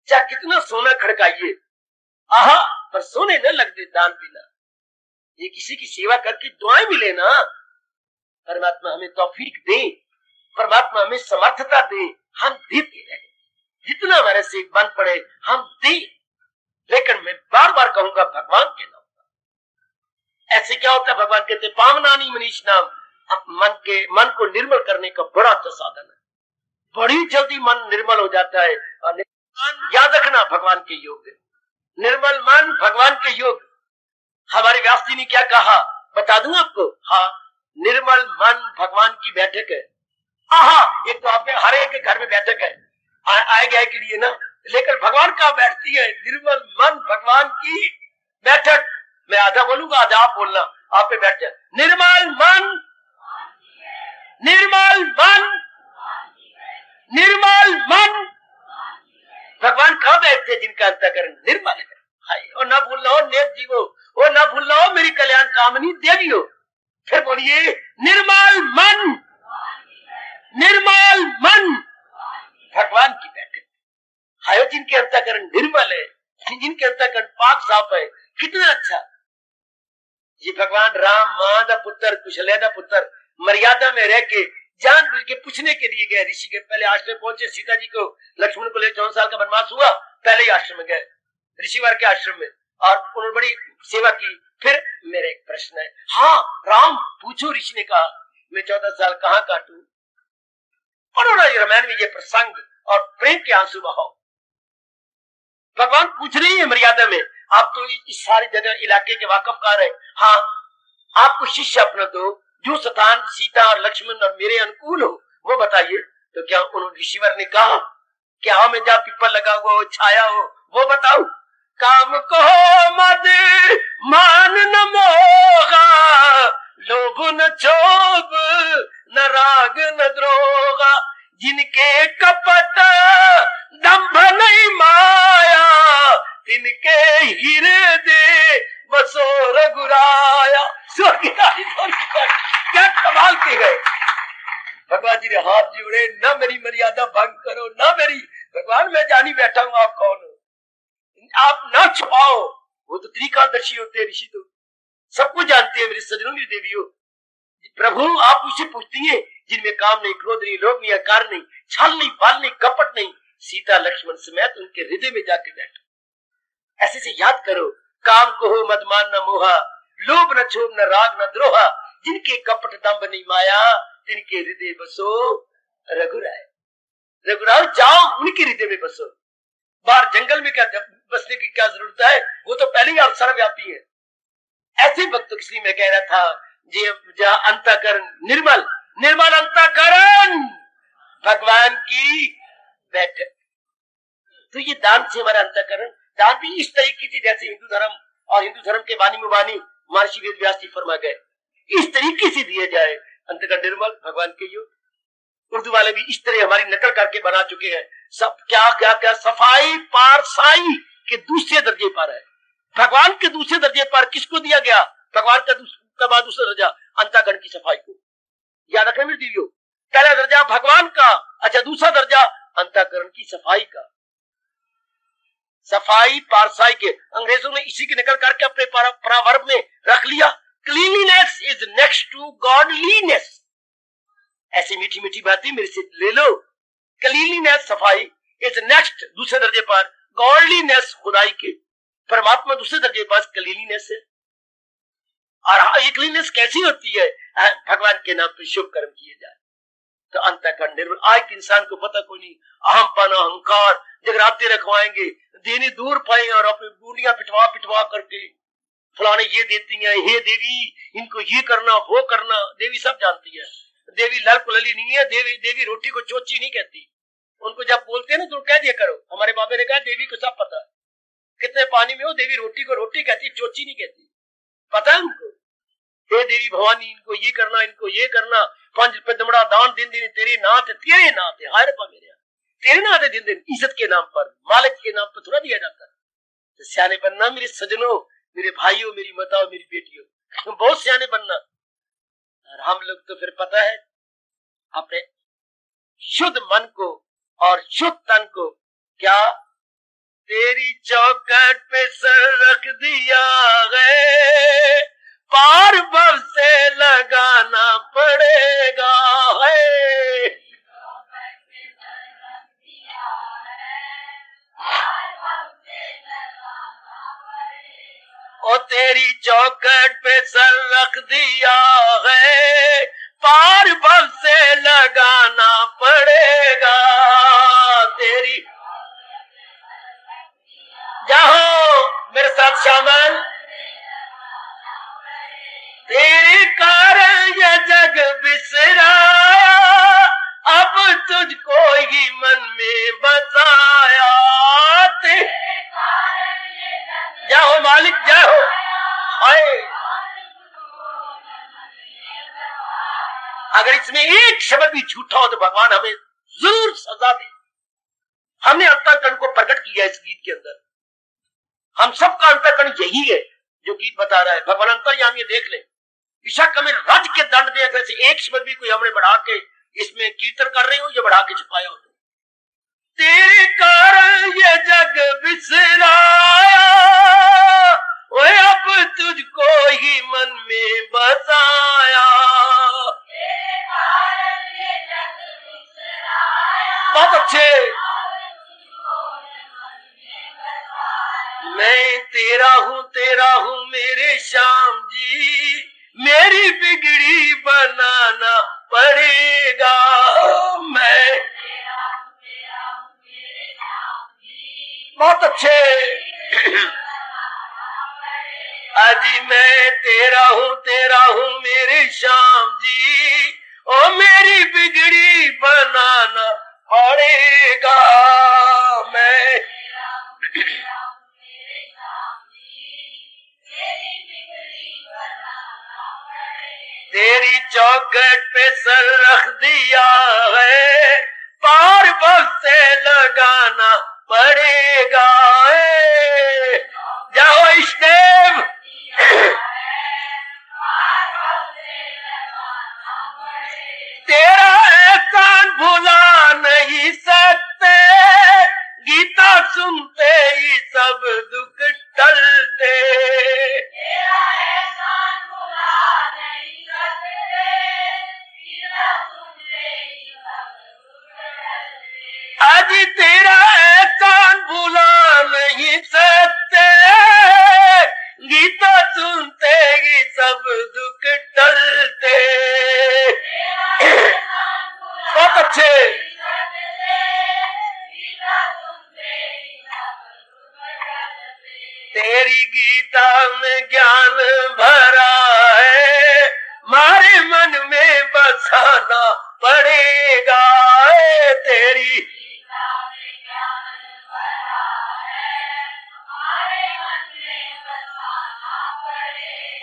चाहे कितना सोना खड़काइए, आहा पर सोने न लग दे दान बिना। ये किसी की सेवा करके दुआएं मिले ना, परमात्मा हमें तौफीक दे, परमात्मा हमें समर्थता दे, हम देते रहे, जितना हमारे से बन पड़े हम दे। लेकिन मैं बार बार कहूंगा भगवान के नाम पर। ऐसे क्या होता है, भगवान कहते पावनानी मनीष नाम, मन को निर्मल करने का बड़ा अच्छा साधन है। बड़ी जल्दी मन निर्मल हो जाता है। और याद रखना भगवान के योग, निर्मल मन भगवान के योग। हमारे व्यास जी ने क्या कहा बता दूं आपको। हाँ, निर्मल मन भगवान की बैठक है। आहा, एक तो आपके हर एक के घर में बैठक है आए गए के लिए ना, लेकिन भगवान कहाँ बैठती है? निर्मल मन भगवान की बैठक। मैं आधा बोलूंगा आधा आप बोलना, आप पे बैठ जाए। निर्मल मन, निर्मल मन, निर्मल मन। भगवान कहाँ बैठते? जिनका अंतःकरण निर्मल है। और ना भूलना हो नेक जीवो, और ना भूलना हो मेरी कल्याण कामनी देवी हो। फिर बोलिए निर्मल मन, निर्मल मन भगवान की बैठक। हायो जिनके अंतःकरण निर्मल है, जिनके अंतःकरण पाक साफ है, कितना अच्छा। ये भगवान राम मां दा पुत्र, कुशले दा पुत्र, मर्यादा में रह के जान बुझ के पूछने के लिए गए ऋषि के। पहले आश्रम पहुंचे, सीता जी को लक्ष्मण को ले 14 साल का वनवास हुआ, पहले ही आश्रम में गए, ऋषिवर के आश्रम में, और उन्होंने बड़ी सेवा की। फिर मेरा एक प्रश्न है, हाँ राम पूछो, ऋषि ने कहा मैं 14 साल कहाँ काटू? और रामायण में ये प्रसंग और प्रेम के आंसू बहाओ। भगवान पूछ रही है मर्यादा में। आप तो इस सारी जगह इलाके के वाकफकार है। हाँ, आपको शिष्य अपना दो, जो स्थान सीता और लक्ष्मण और मेरे अनुकूल हो वो बताइए। तो क्या उन्होंने ऋषिवर ने कहा क्या में जहाँ पिप्पल लगा हुआ हो, छाया हो, वो बताओ। काम कहो मद मान न मोगा, लोभ न क्षोभ न राग न द्रोगा, जिनके कपट दंभ नहीं माया, तिनके हृदय बसो रघुराया। क्या कमाल के गए भगवान जी ने हाथ जोड़े, न मेरी मर्यादा भंग करो, न मेरी। भगवान मैं जानी बैठा हूं आप कौन हो, आप न छुपाओ। वो तो त्रिकालदर्शी होते हैं ऋषि, तो सब कुछ जानते हैं। मेरे सजनों मेरी देवियों, प्रभु आप मुझसे पूछती है जिनमें काम नहीं, क्रोध नहीं, लोभ नहीं, अहंकार नहीं, छल नहीं, बाल नहीं, कपट नहीं, सीता लक्ष्मण समेत उनके हृदय में जाके बैठो। ऐसे से याद करो, काम को हो मद मान न मोहा, लोभ न क्षोभ न राग न द्रोहा, जिनके कपट दंभ नहीं माया, तिनके हृदय बसो रघुराय। रघुराम जाओ उनके हृदय में बसो, बाहर जंगल में क्या बसने की क्या जरूरत है, वो तो पहले ही आप सर्वव्यापी है। ऐसे भक्तों की मैं कह रहा था जहाँ अंतःकरण निर्मल, निर्मल अंतःकरण भगवान की बैठक। तो ये दान से हमारा अंतःकरण, दान भी इस तरीके से जैसे हिंदू धर्म और हिंदू धर्म के वाणी मुबानी महर्षि वेद व्यास जी फरमा गए, इस तरीके से दिया जाए अंतःकरण निर्मल भगवान के योग। उर्दू वाले भी इस तरह हमारी नकल करके बना चुके हैं। सब क्या क्या क्या सफाई पारसाई के दूसरे दर्जे पर है। भगवान के दूसरे दर्जे पर किसको दिया गया? भगवान का बाद दूसरा दर्जा अंतःकरण की सफाई को। याद रखना मेरे दीवियों, पहला दर्जा भगवान का, अच्छा दूसरा दर्जा अंतःकरण की सफाई का। सफाई पारसाई के अंग्रेजों ने इसी की नकल करके अपने प्रावर्ब में रख लिया। Cleanliness is next to godliness. ऐसी मीठी मीठी बातें मेरे से ले लो। क्लीनलीनेस सफाई इज नेक्स्ट दूसरे दर्जे पर, गॉडलीनेस खुदाई के, परमात्मा दूसरे दर्जे पर क्लीनलीनेस है। और ये क्लीननेस कैसी होती है? भगवान के नाम पे शुभ कर्म किए जाए तो अंतःकरण निर्मल। आज इंसान को पता कोई नहीं, अहमपन अहंकार जगराते रखवाएंगे, देने दूर पाएंगे और अपनी बूंदियां पिटवा पिटवा करके फलाने ये देती हैं, हे देवी इनको ये करना वो करना। देवी सब जानती है, देवी लल कुलली नहीं है। देवी रोटी को चोची नहीं कहती। उनको जब बोलते हैं ना तो कह दिया करो, हमारे बाबे ने कहा देवी को सब पता है, कितने पानी में हो देवी रोटी को रोटी कहती, चोची नहीं कहती। पता है उनको, हे देवी भवानी इनको ये करना, इनको ये करना, 5 रुपए दमड़ा दान दिन दिन तेरे नाथ है, तेरे नाथ है। हाय रब्बा मेरे, तेरे नाथ है दिन दिन। इज्जत के नाम पर, मालिक के नाम पर थोड़ा दिया जाता है। तो सियाने बनना मेरे सजनों, मेरे भाइयों, मेरी माताओं, मेरी बेटियों, बहुत सियाने बनना। और हम लोग तो फिर पता है अपने शुद्ध मन को और शुद्ध तन को क्या तेरी चौखट पे सर रख दिया है, पार भव से लगाना पड़ेगा है। ओ तेरी चौखट पे सर रख दिया है, पार भव से लगाना पड़ेगा। तेरी जाओ मेरे साथ शामिल। तेरे कारण ये जग बिसरा, अब तुझको ही मन में बसाया। जाओ मालिक जाओ। हाय अगर इसमें एक शब्द भी झूठा हो तो भगवान हमें जरूर सजा दे। हमने अंतःकरण को प्रकट किया इस गीत के अंदर। हम सबका अंतःकरण यही है जो गीत बता रहा है। भगवान अंतर्यामी ये देख ले, विशाखा में रज के दंड देखने से एक शब्द भी कोई हमने बढ़ा के इसमें कीर्तन कर रहे हो या बढ़ा के छुपाया हो। तेरे कारण ये जग बिसराया, ओए अब तुझको ही मन में बसाया। बहुत अच्छे। मैं तेरा हूँ मेरे श्याम जी, मेरी बिगड़ी बनाना पड़ेगा। मैं बहुत अच्छे। अजी मैं तेरा हूँ मेरे श्याम जी, ओ मेरी बिगड़ी बनाना पड़ेगा। मैं तेरी चौखट पे सर रख दिया है, पार भव से लगाना पड़ेगा। जाओ इष्टेम। तेरा एहसान भुला नहीं सकते, गीता सुनते ही सब दुख टलते। आज तेरा एहसान भुला नहीं सकते, में ज्ञान भरा है, मारे मन में बसाना पड़ेगा। तेरी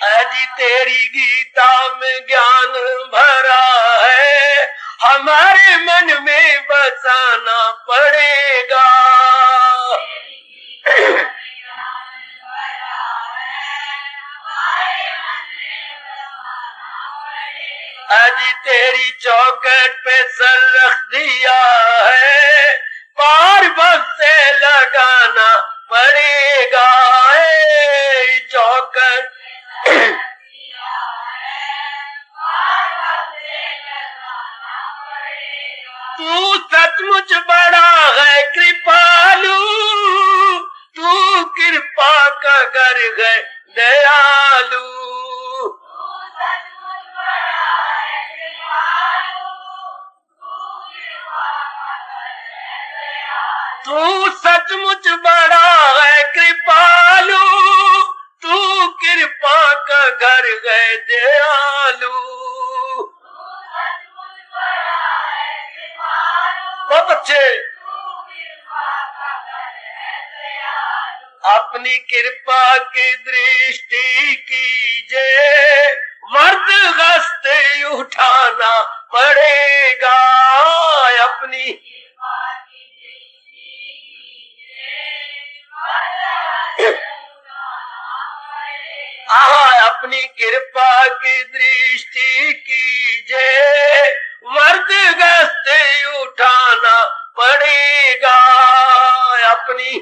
अजी तेरी गीता में ज्ञान भरा है, हमारे मन में बसाना पड़ेगा। अजी तेरी चौखट पे सर रख दिया है, पार बस से लगाना पड़ेगा। चौखट तू सचमुच बड़ा है कृपालु, तू कृपा का घर है दयालु। तू सचमुच बड़ा है कृपालु, तू कृपा का घर है दयालु। बहुत अच्छे। अपनी कृपा की दृष्टि कीजिए, मर्द हस्ते उठाना पड़ेगा। अपनी अपनी कृपा की दृष्टि कीजिए, मर्द हस्ते उठाना पड़ेगा। अपनी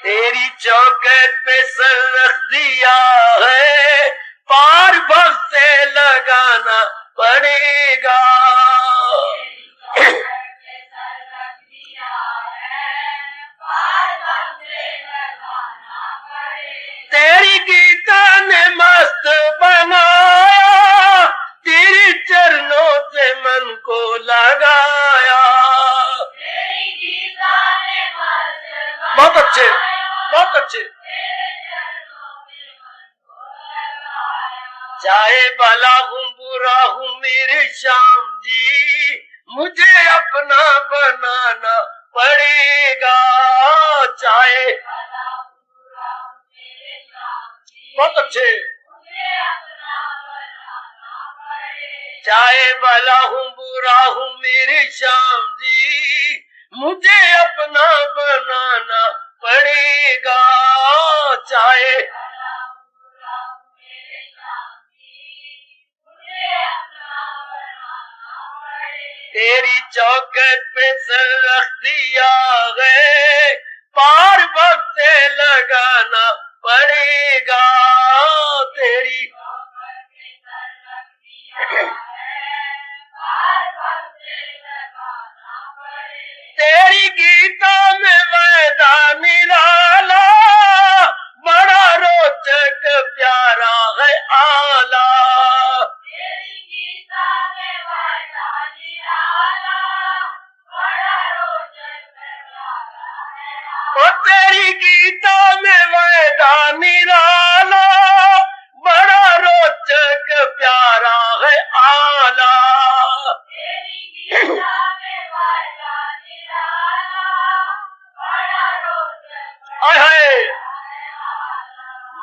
तेरी चौखट पे सर रख दिया है, पार भव से लगाना पड़ेगा। तेरी गीता ने मस्त बनाया, तेरे चरणों से मन को लगाया। बहुत अच्छे, बहुत अच्छे। चाहे भला हूँ बुरा हूँ मेरे श्याम जी, मुझे अपना बनाना पड़ेगा। चाहे बहुत अच्छे। चाहे भला हूँ बुरा हूँ मेरे श्याम जी, मुझे अपना बनाना पड़ेगा। चाहे तेरी चौखट पे सर रख दिया है, पार वक्त से लगाना पड़ेगा। तेरी तेरी गीता में वादा निराला, बड़ा रोचक प्यारा है आला। और तेरी गीता में वादा निराला, बड़ा रोचक प्यारा है आला।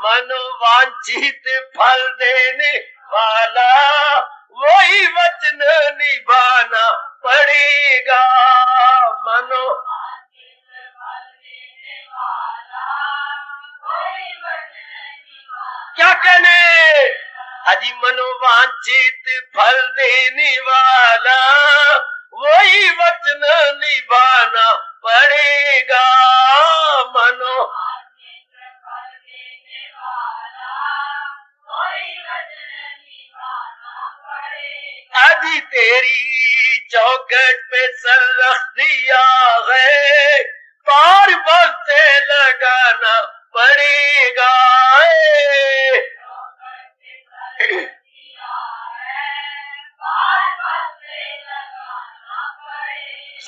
मनोवांछित फल देने वाला, वही वचन निभाना पड़ेगा। मनो क्या कहने, अजी मनोवांछित फल देने वाला, वही वचन निभाना पड़ेगा। मनो अजी तेरी चौखट पे सर रख दिया है, पार वक्त से लगाना पड़ेगा।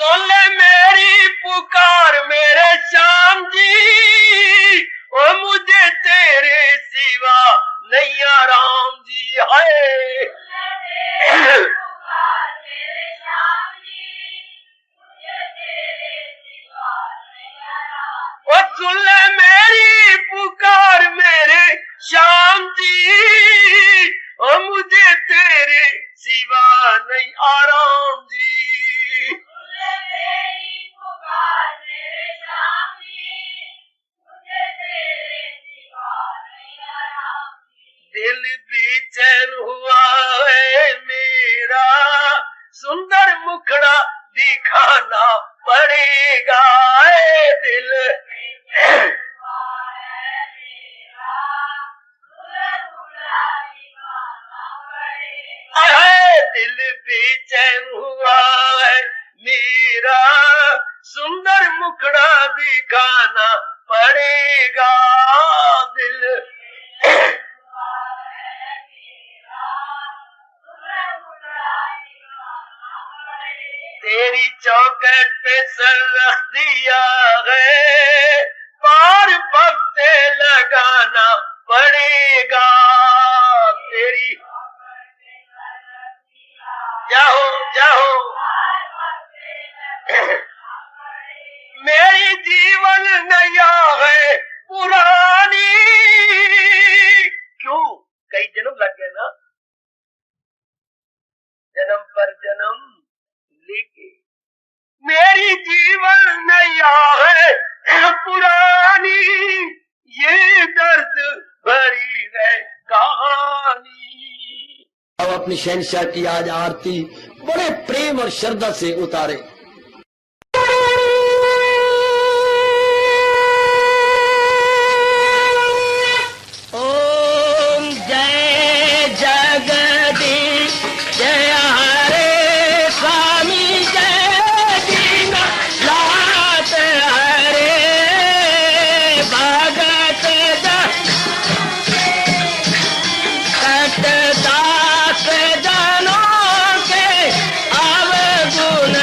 सुन ले मेरी पुकार मेरे श्याम जी, ओ मुझे तेरे सिवा नैया राम जी है। ओ सुन ले मेरी पुकार मेरे श्याम जी, ओ मुझे तेरे सिवा नहीं आराम जी। दिल बेचैन हुआ है मेरा, सुंदर मुखड़ा दिखाना पड़ेगा। दिल दिल बेचैन हुआ है मेरा, सुंदर मुखड़ा दिखाना पड़ेगा। दिल तेरी चौखट पे सर रख दिया है, पार पत्ते लगाना पड़ेगा। तेरी जाओ जाओ मेरी जीवन नैया है पुरानी। क्यों? कई जन्म लग गए ना, जन्म पर जन्म लेके। मेरी जीवन नैया है पुरानी, ये दर्द भरी है कहानी। अब अपनी शहंशाह की आज आरती बड़े प्रेम और श्रद्धा से उतारे। ओम जय जगदीश जय हरे स्वामी जय दीनानाथ हरे भगत दास जनों के अवगुण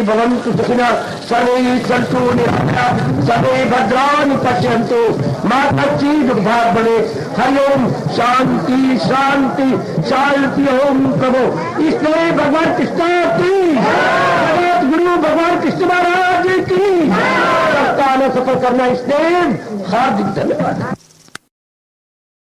भवन्तु सुखिनः सर्वे सन्तु निरामयाः सर्वे भद्राणि पश्यन्तु मा कश्चित् दुर्भाग् भवेत्। हरि ओम शांति शांति शांति। ओम प्रभु इसलिए भगवान कृष्ण की जगत गुरु भगवान कृष्ण महाराज की सप्ताह सफल करना इसलिए हार्दिक धन्यवाद।